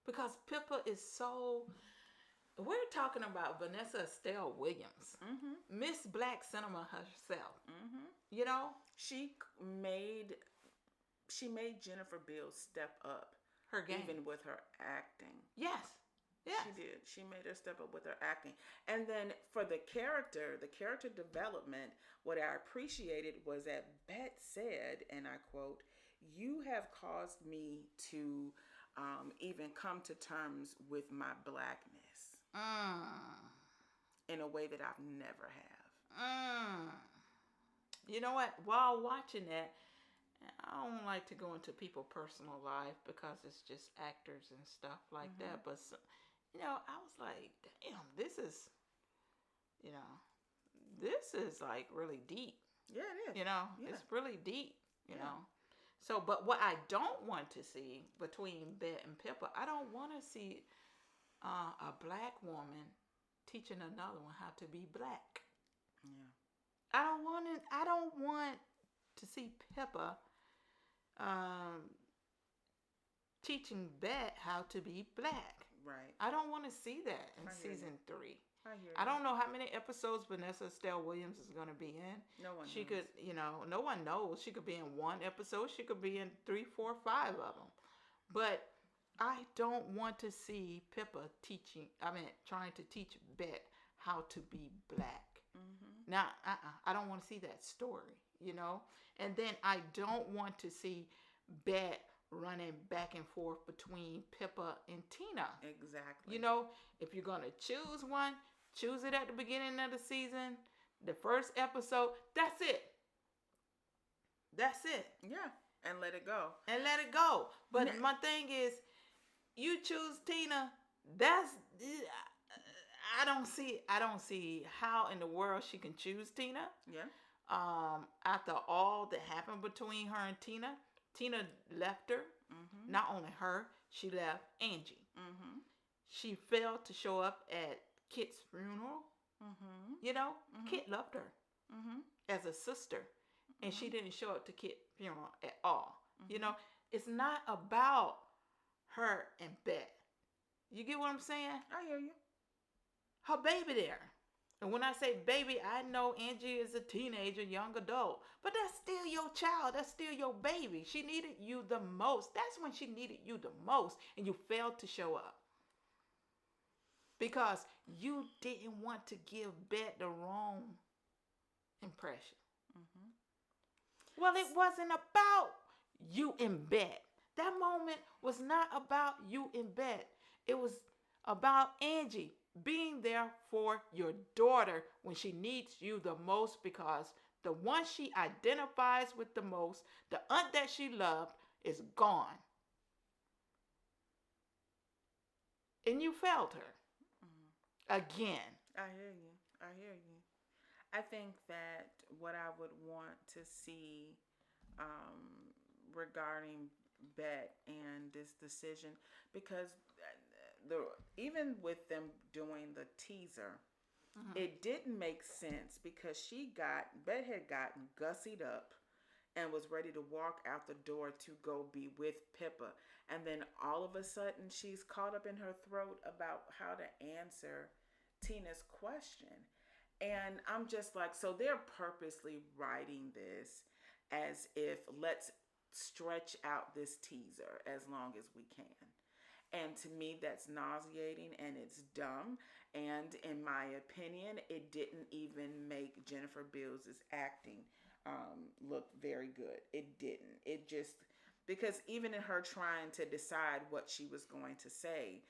Because Pippa is so... We're talking about Vanessa Estelle Williams. Miss Black Cinema herself. You know? She made Jennifer Beals step up. Her game. Even with her acting. Yes. She did. She made her step up with her acting. And then for the character development, what I appreciated was that Bet said, and I quote, "You have caused me to even come to terms with my blackness in a way that I've never have." You know what? While watching that, I don't like to go into people's personal life because it's just actors and stuff like that. But, you know, I was like, damn, this is like really deep. Yeah, it is. You know, it's really deep, you know. So, but what I don't want to see between Bet and Pippa, I don't want to see a black woman teaching another one how to be black. Yeah. I don't want to see Pippa teaching Bet how to be black. Right. I don't want to see that in season 3. I don't know how many episodes Vanessa Estelle Williams is going to be in. No one She knows. could, you know, no one knows. She could be in 1 episode. She could be in 3, 4, 5 of them. But I don't want to see Pippa trying to teach Bet how to be black. Now, I don't want to see that story, you know. And then I don't want to see Bet running back and forth between Pippa and Tina. Exactly. You know, if you're going to choose one, choose it at the beginning of the season, the first episode. That's it. That's it. Yeah, and let it go. And let it go. But my thing is, you choose Tina. I don't see how in the world she can choose Tina. Yeah. After all that happened between her and Tina left her. Not only her, she left Angie. She failed to show up at Kit's funeral. You know, Kit loved her as a sister, and she didn't show up to Kit's funeral at all. You know, it's not about her and Bet. You get what I'm saying? I hear you. Her baby there. And when I say baby, I know Angie is a teenager, young adult. But that's still your child. That's still your baby. She needed you the most. That's when she needed you the most. And you failed to show up. Because you didn't want to give Bet the wrong impression. Well, it wasn't about you and Bet. That moment was not about you and Bet. It was about Angie being there for your daughter when she needs you the most, because the one she identifies with the most, the aunt that she loved, is gone. And you failed her. Again. I hear you. I think that what I would want to see regarding Bet and this decision, because even with them doing the teaser, it didn't make sense, because Bet had gotten gussied up and was ready to walk out the door to go be with Pippa, and then all of a sudden she's caught up in her throat about how to answer Tina's question. And I'm just like, so they're purposely writing this as if, let's stretch out this teaser as long as we can. And to me, that's nauseating and it's dumb. And in my opinion, it didn't even make Jennifer Beals' acting look very good. It didn't. It just, because even in her trying to decide what she was going to say,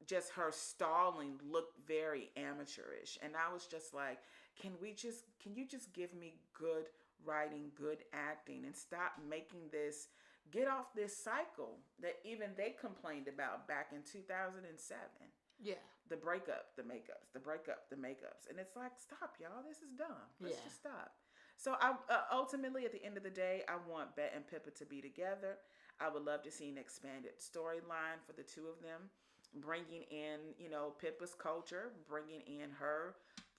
just her stalling looked very amateurish. And I was just like, can you just give me good writing, good acting, and stop making this, get off this cycle that even they complained about back in 2007. Yeah. The breakup, the makeups, the breakup, the makeups. And it's like, stop, y'all. This is dumb. Let's just stop. So I ultimately, at the end of the day, I want Bet and Pippa to be together. I would love to see an expanded storyline for the two of them, bringing in, Pippa's culture, bringing in her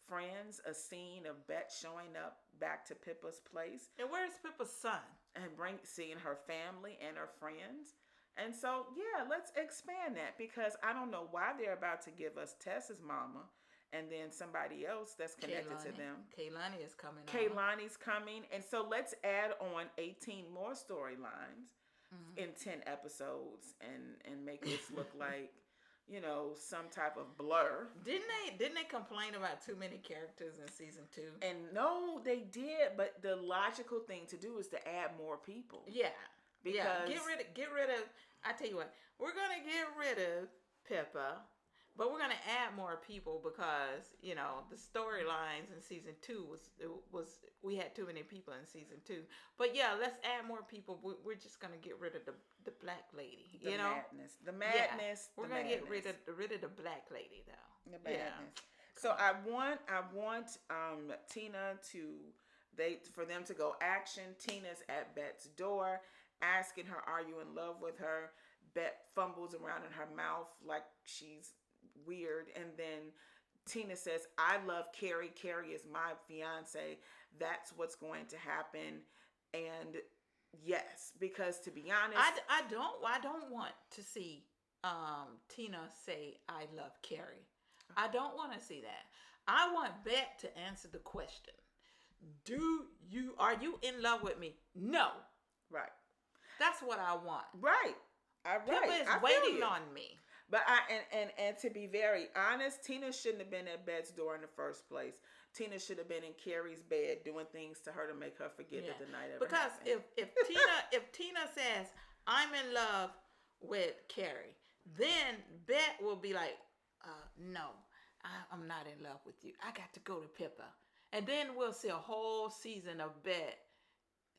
friends, a scene of Bet showing up back to Pippa's place. And where's Pippa's son? And seeing her family and her friends. And so, yeah, let's expand that, because I don't know why they're about to give us Tess's mama and then somebody else that's connected to them. Kaylani is coming. Kaylani's coming. And so let's add on 18 more storylines in 10 episodes and make this look like, some type of blur. Didn't they complain about too many characters in season 2? And no, they did, but the logical thing to do is to add more people. Yeah. Because get rid of I tell you what, we're gonna get rid of Pippa, but we're gonna add more people because the storylines in season 2 was we had too many people in season 2. But yeah, let's add more people. We're just gonna get rid of the black lady. The madness. We're gonna get rid of the black lady though. The madness. So I want Tina for them to go action. Tina's at Bet's door, asking her, "Are you in love with her?" Bet fumbles around in her mouth like she's weird, and then Tina says, "I love Carrie. Carrie is my fiance. That's what's going to happen." And yes, because to be honest, I don't want to see Tina say, "I love Carrie." I don't want to see that. I want Bet to answer the question: Are you in love with me? No. Right. That's what I want. Right. Pippa is waiting on me. But and to be very honest, Tina shouldn't have been at Bet's door in the first place. Tina should have been in Carrie's bed doing things to her to make her forget that the night ever happened. Because if Tina says, "I'm in love with Carrie," then Bet will be like, "No, I'm not in love with you. I got to go to Pippa," and then we'll see a whole season of Bet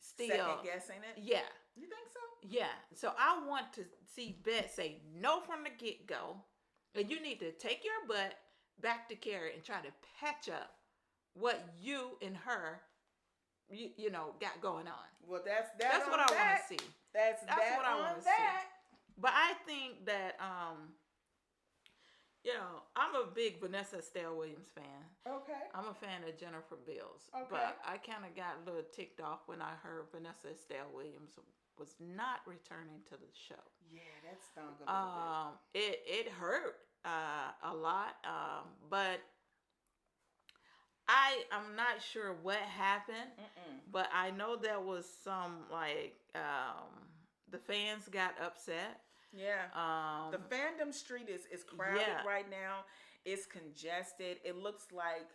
still second guessing it. Yeah. You think so? Yeah. So I want to see Bet say no from the get-go. And you need to take your butt back to Carrie and try to patch up what you and her, got going on. Well, that's what I want to see. That's what I want to see. But I think that, I'm a big Vanessa Estelle Williams fan. Okay. I'm a fan of Jennifer Beals. Okay. But I kind of got a little ticked off when I heard Vanessa Estelle Williams was not returning to the show. Yeah, that stung a little bit. It hurt a lot, but I'm not sure what happened. But I know there was some the fans got upset. Yeah. The fandom street is crowded right now. It's congested. It looks like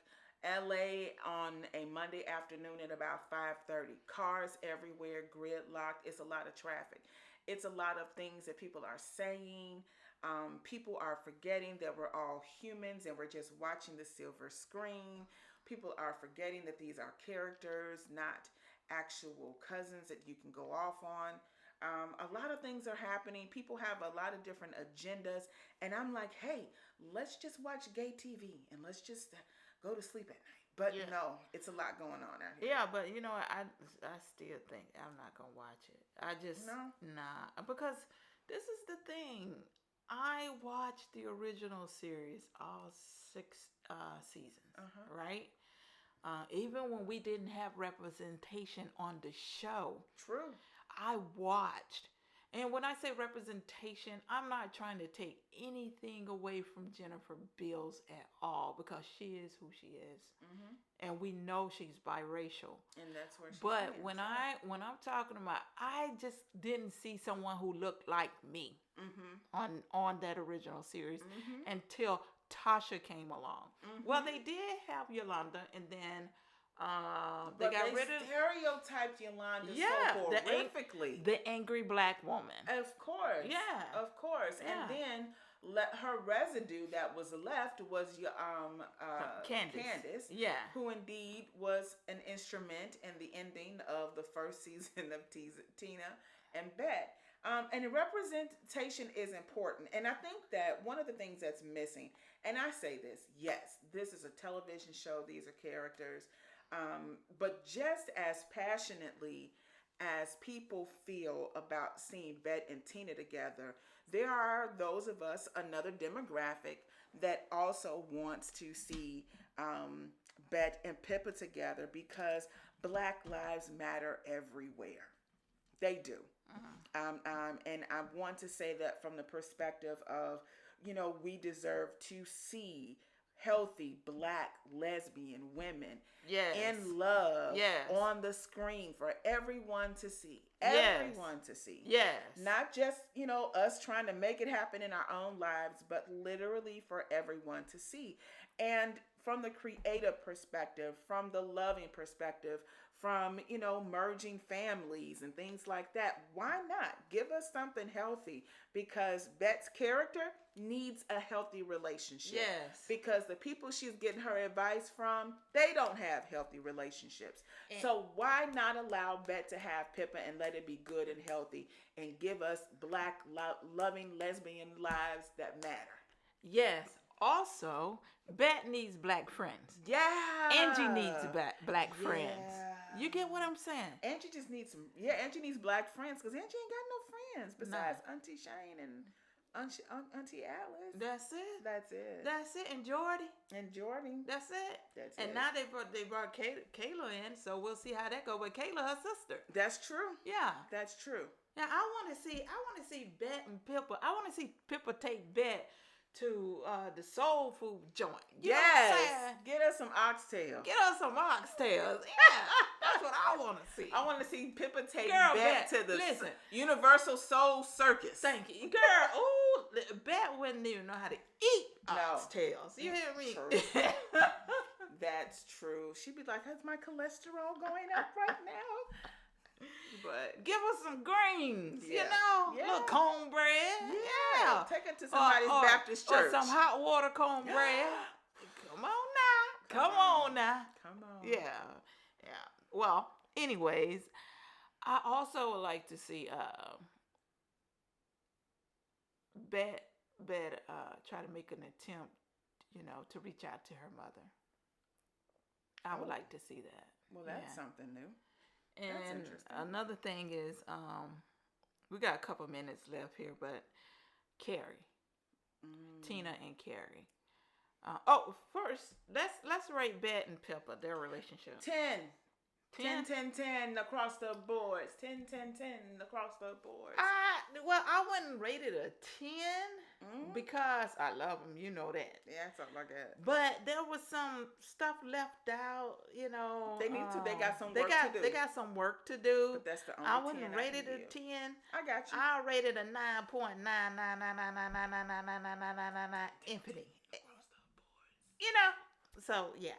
LA on a Monday afternoon at about 5:30. Cars everywhere, gridlocked. It's a lot of traffic. It's a lot of things that people are saying. People are forgetting that we're all humans and we're just watching the silver screen. People are forgetting that these are characters, not actual cousins that you can go off on. A lot of things are happening. People have a lot of different agendas. And I'm like, hey, let's just watch gay TV and let's just go to sleep at night. But no, it's a lot going on out here. Yeah, but I still think I'm not going to watch it. I just, nah. Because this is the thing. I watched the original series, all 6 seasons, right? Even when we didn't have representation on the show. True. I watched. And when I say representation, I'm not trying to take anything away from Jennifer Beals at all, because she is who she is. And we know she's biracial. And that's where she's But when I'm talking about, I just didn't see someone who looked like me on that original series until Tasha came along. Well, they did have Yolanda, and then they got rid of stereotyped Yolanda so horrifically. The angry black woman. Of course. Yeah. Of course. Yeah. And then her residue that was left was Candace. Yeah. Who indeed was an instrument in the ending of the first season of Tina and Bet. And the representation is important. And I think that one of the things that's missing, and I say this, yes, this is a television show. These are characters. But just as passionately as people feel about seeing Bette and Tina together, there are those of us, another demographic, that also wants to see Bette and Pippa together because Black Lives Matter everywhere. They do. And I want to say that from the perspective of, we deserve to see healthy Black lesbian women in love on the screen for everyone to see. Everyone to see. Yes. Not just, us trying to make it happen in our own lives, but literally for everyone to see. And from the creative perspective, from the loving perspective, from, merging families and things like that, why not give us something healthy? Because Bette's character needs a healthy relationship. Yes. Because the people she's getting her advice from, they don't have healthy relationships. So why not allow Bette to have Pippa and let it be good and healthy and give us Black loving lesbian lives that matter? Yes. Also, Bette needs Black friends. Yeah. Angie needs Black friends. You get what I'm saying? Angie just needs Angie needs Black friends because Angie ain't got no friends besides Auntie Shane and Auntie Alice. That's it. That's it. That's it. And Jordy. That's it. That's and it. now they brought Kayla in, so we'll see how that goes. But Kayla, her sister. That's true. Yeah. That's true. Now I want to see Bette and Pippa. I want to see Pippa take Bette to the soul food joint. You know what I'm saying? Get us some oxtail. Get us some oxtails. Yeah, that's what I want to see. I want to see Pippa take Girl, Bette to the listen. Universal Soul Circus. Thank you, girl. Ooh, Bette wouldn't even know how to eat oxtails. You hear me? True. That's true. She'd be like, "Is my cholesterol going up right now?" But give us some greens, yeah. little cornbread. Yeah. Take it to somebody's Baptist church. Or some hot water cornbread. Come on now. Yeah. Well, anyways, I also would like to see Bette try to make an attempt, to reach out to her mother. I would like to see that. Well, that's something new. And another thing is, we got a couple minutes left here, but Carrie, Tina and Carrie. First, let's rate Bette and Pippa, their relationship. 10 across the boards. 10 across the boards. I wouldn't rate it a 10 because I love them. You know that. Yeah, something like that. But there was some stuff left out. They need to. They got some work to do. They got some work to do. But that's the only. I wouldn't rate it a 10. I got you. I'll rate it a 9.99999999999 infinity. So yeah.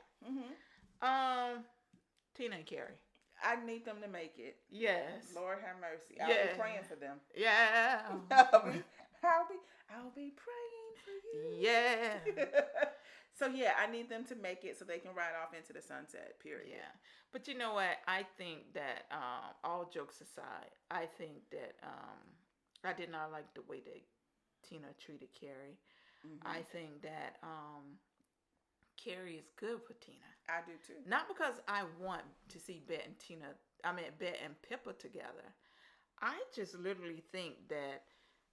Tina and Carrie. I need them to make it. Yes. Lord have mercy. I'll be praying for them. Yeah. I'll be praying for you. Yeah. So yeah, I need them to make it so they can ride off into the sunset. Period. Yeah. But you know what? I think that all jokes aside, I think that I did not like the way that Tina treated Carrie. Mm-hmm. I think that Carrie is good for Tina. I do too. Not because I want to see Bette and Pippa together. I just literally think that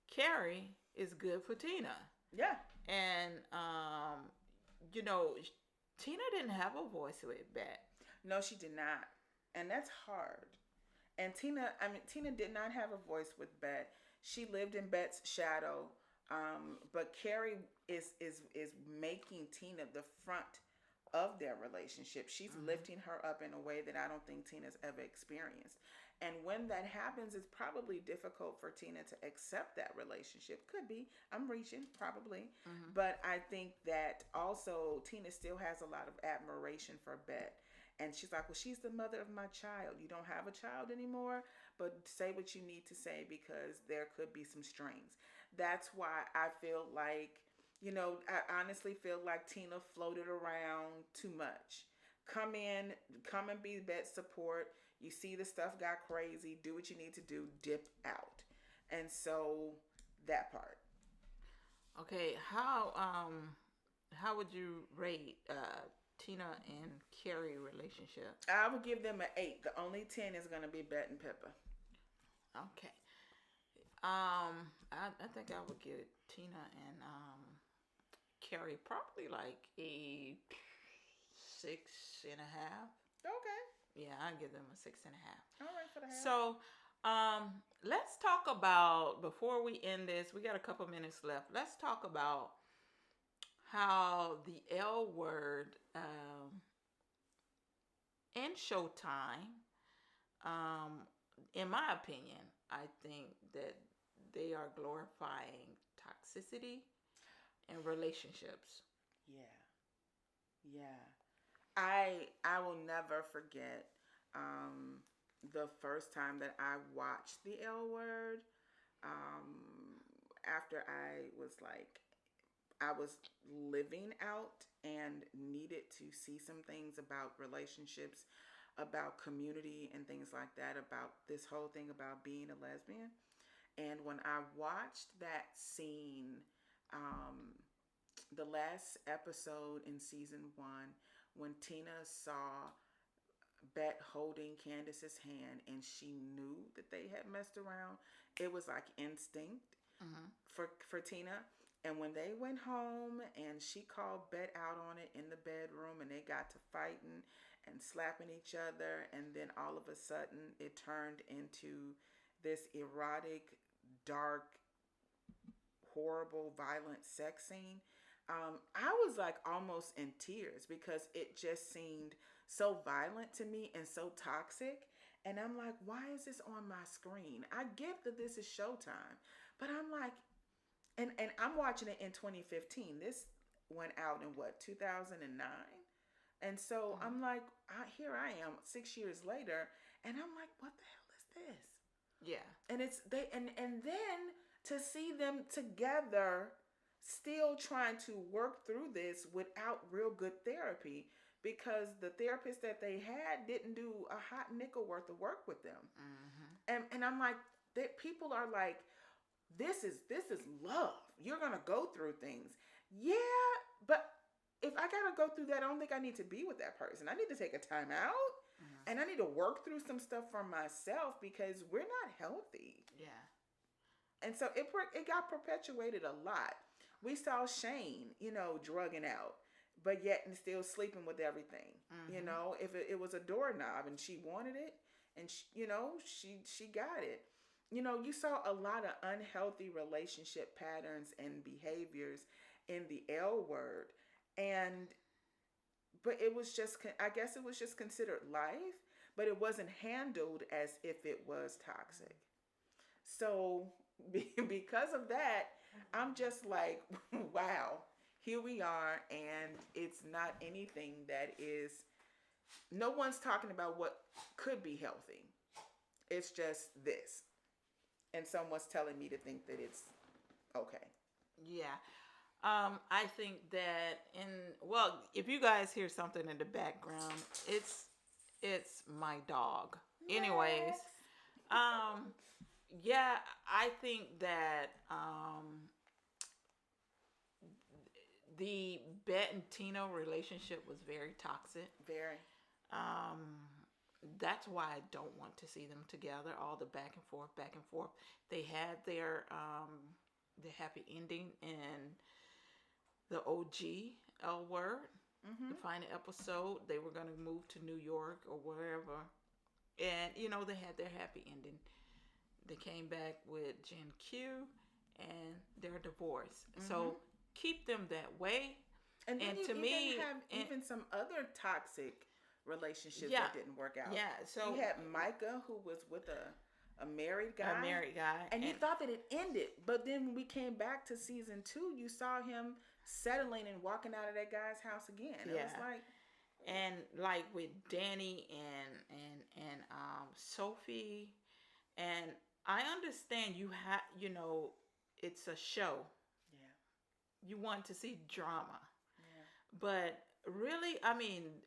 Carrie is good for Tina. Yeah. And Tina didn't have a voice with Bette. No, she did not. And that's hard. And Tina did not have a voice with Bette. She lived in Bette's shadow. But Carrie is making Tina the front of their relationship. She's lifting her up in a way that I don't think Tina's ever experienced. And when that happens, it's probably difficult for Tina to accept that relationship. Could be. I'm reaching, probably. Mm-hmm. But I think that also Tina still has a lot of admiration for Bette. And she's like, well, she's the mother of my child. You don't have a child anymore, but say what you need to say because there could be some strings. That's why I feel like, I honestly feel like Tina floated around too much. Come and be Bette's support. You see the stuff got crazy. Do what you need to do. Dip out. And so that part. Okay, how would you rate Tina and Carrie relationship? I would give them an 8. The only 10 is going to be Bet and Pippa. Okay. I think I would give Tina and Carrie probably like a 6.5. Okay. Yeah, I give them a 6.5. All right for the half. So, let's talk about, before we end this, we got a couple minutes left. Let's talk about how the LWord and Showtime, in my opinion, I think that they are glorifying toxicity in relationships. Yeah. I will never forget the first time that I watched the LWord. After I was living out and needed to see some things about relationships, about community and things like that, about this whole thing about being a lesbian. And when I watched that scene, the last episode in season 1, when Tina saw Bet holding Candace's hand and she knew that they had messed around, it was like instinct for Tina. And when they went home and she called Bet out on it in the bedroom and they got to fighting and slapping each other, and then all of a sudden it turned into this erotic, dark, horrible, violent sex scene. I was like almost in tears because it just seemed so violent to me and so toxic. And I'm like, why is this on my screen? I get that this is Showtime, but I'm like, and I'm watching it in 2015. This went out in 2009? And so I'm like, here I am 6 years later, and I'm like, what the hell is this? Yeah. And it's and then to see them together still trying to work through this without real good therapy, because the therapist that they had didn't do a hot nickel worth of work with them. And I'm like, people are like, this is love. You're gonna go through things. Yeah, but if I gotta go through that, I don't think I need to be with that person. I need to take a time out, and I need to work through some stuff for myself, because we're not healthy. Yeah. And so it got perpetuated a lot. We saw Shane, drugging out, but yet and still sleeping with everything. If it was a doorknob and she wanted it, and she got it. You saw a lot of unhealthy relationship patterns and behaviors in the LWord, but it was just, I guess it was just considered life, but it wasn't handled as if it was toxic. So because of that, I'm just like, wow, here we are, and it's not anything that is, no one's talking about what could be healthy. It's just this. And someone's telling me to think that it's okay. Yeah. I think that if you guys hear something in the background, it's my dog. Max. Anyways, yeah, I think that the Bet and Tina relationship was very toxic. Very. That's why I don't want to see them together. All the back and forth. They had their happy ending in the OG LWord. The final episode, they were going to move to New York or wherever, and they had their happy ending. They came back with Gen Q, and they're divorced. So keep them that way. And then you to me, have even some other toxic relationships Yeah. that didn't work out. Yeah. So you had Micah, who was with a married guy. And you thought that it ended. But then when we came back to season 2, you saw him settling and walking out of that guy's house again. It was like, and like with Danny and Sophie, and I understand it's a show. Yeah. You want to see drama. Yeah. But really, I mean,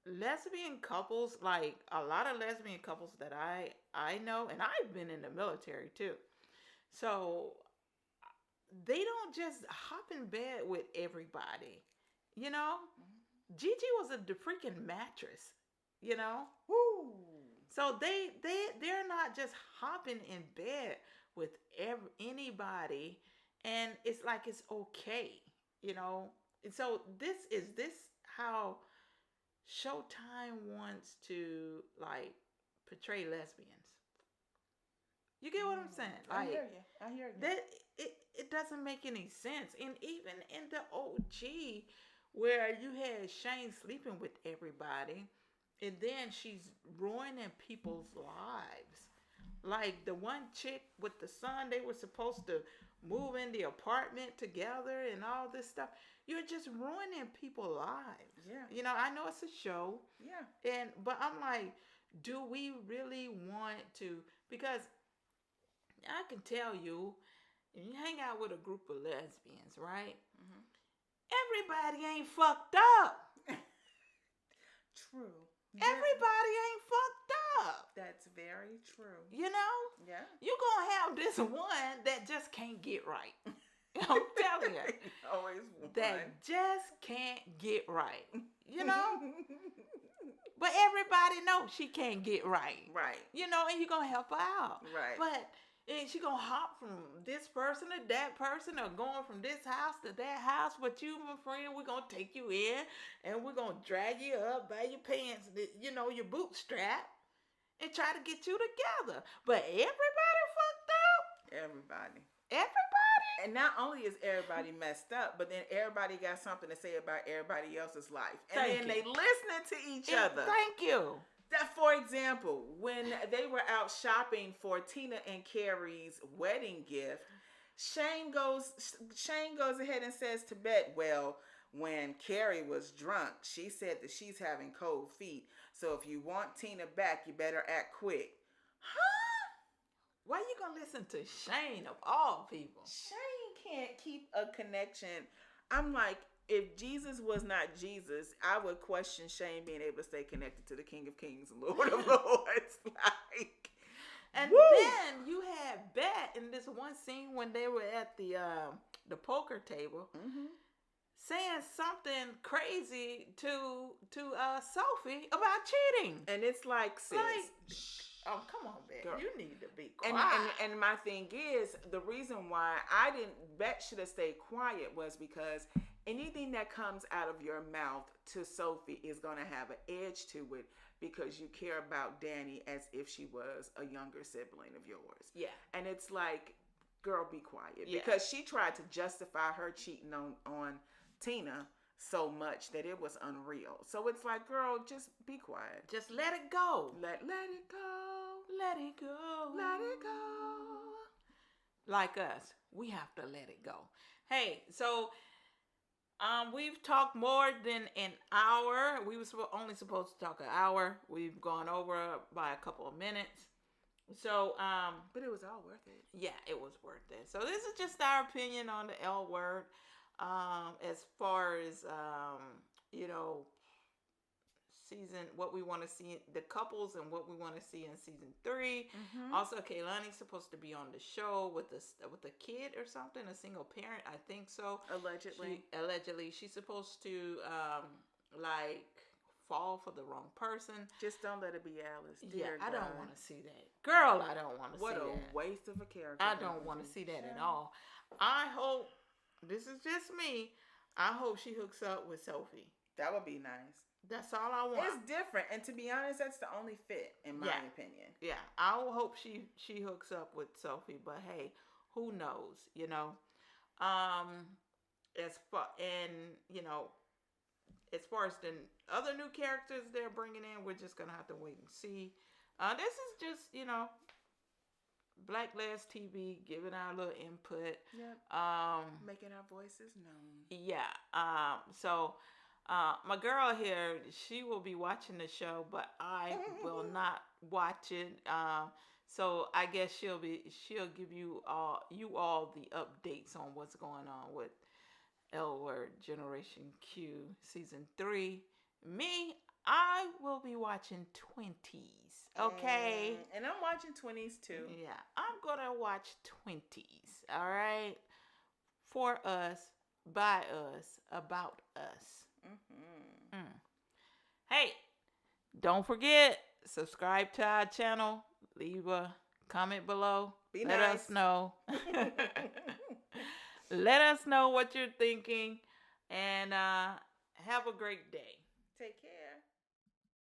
lesbian couples, like a lot of lesbian couples that I know, and I've been in the military too, so they don't just hop in bed with everybody. You know, Gigi was a freaking mattress. You know, Woo. so they're not just hopping in bed with anybody, and it's like it's okay. You know, and so this how Showtime wants to like portray lesbians. You get what I'm saying? I Like, hear you. I hear you. that it doesn't make any sense. And even in the OG, where you had Shane sleeping with everybody, and then she's ruining people's lives. Like the one chick with the son, they were supposed to move in the apartment together and all this stuff. You're just ruining people's lives. Yeah. You know, I know it's a show. Yeah. But I'm like, do we really want to? Because I can tell you, if you hang out with a group of lesbians, right? Everybody ain't fucked up. True. Everybody ain't fucked up. That's very true. You know? Yeah. You gonna have this one that just can't get right. I'm telling you. Always one. That just can't get right. You know? But everybody knows she can't get right. Right. You know, and you're gonna help her out. Right. But and she gonna hop from this person to that person, or going from this house to that house. But you, my friend, we're gonna take you in, and we're gonna drag you up by your pants, you know, your bootstrap, and try to get you together. But everybody fucked up. Everybody. Everybody. And not only is everybody messed up, but then everybody got something to say about everybody else's life. And Thank then you. they listening to each other. Thank you. That, for example, when they were out shopping for Tina and Carrie's wedding gift, Shane goes ahead and says to Bet, well, when Carrie was drunk, she said that she's having cold feet. So if you want Tina back, you better act quick. Huh? Why you gonna listen to Shane of all people? Shane can't keep a connection. I'm like, if Jesus was not Jesus, I would question Shane being able to stay connected to the King of Kings and Lord of Lords. Like, and woo! then you had Bet in this one scene when they were at the poker table, saying something crazy to Sophie about cheating. And it's like, sis. Oh, come on, Bet. Girl. You need to be quiet. And my thing is, the reason why Bet should have stayed quiet was because anything that comes out of your mouth to Sophie is going to have an edge to it, because you care about Danny as if she was a younger sibling of yours. Yeah. And it's like, girl, be quiet. Yeah. Because she tried to justify her cheating on Tina so much that it was unreal. So it's like, girl, just be quiet. Just let it go. Let it go. Let it go. Let it go. Like us, we have to let it go. Hey, so we've talked more than an hour. We were only supposed to talk an hour. We've gone over by a couple of minutes. So, but it was all worth it. Yeah, it was worth it. So this is just our opinion on the LWord. As far as you know, season, what we want to see, the couples, and what we want to see in season 3. Also, Kaylani's supposed to be on the show with a kid or something, a single parent, I think so. Allegedly, she's supposed to like fall for the wrong person. Just don't let it be Alice. Dear God. I don't want to see that, girl. I don't want to see that. What a waste of a character. I don't want to see that at all. I hope, this is just me, I hope she hooks up with Sophie. That would be nice. That's all I want. It's different, and to be honest, that's the only fit in my opinion. Yeah, I will hope she hooks up with Sophie, but hey, who knows? You know, as far as the other new characters they're bringing in, we're just gonna have to wait and see. This is just Black Les TV giving our little input. Yep. Making our voices known. Yeah. So. My girl here, she will be watching the show, but I will not watch it. So I guess she'll give you all the updates on what's going on with LWord Generation Q season 3. Me, I will be watching 20s. Okay. And I'm watching 20s too. Yeah, I'm gonna watch 20s. All right, for us, by us, about us. Hey, don't forget, subscribe to our channel. Leave a comment below. Let nice. us know. Let us know what you're thinking. And have a great day. Take care.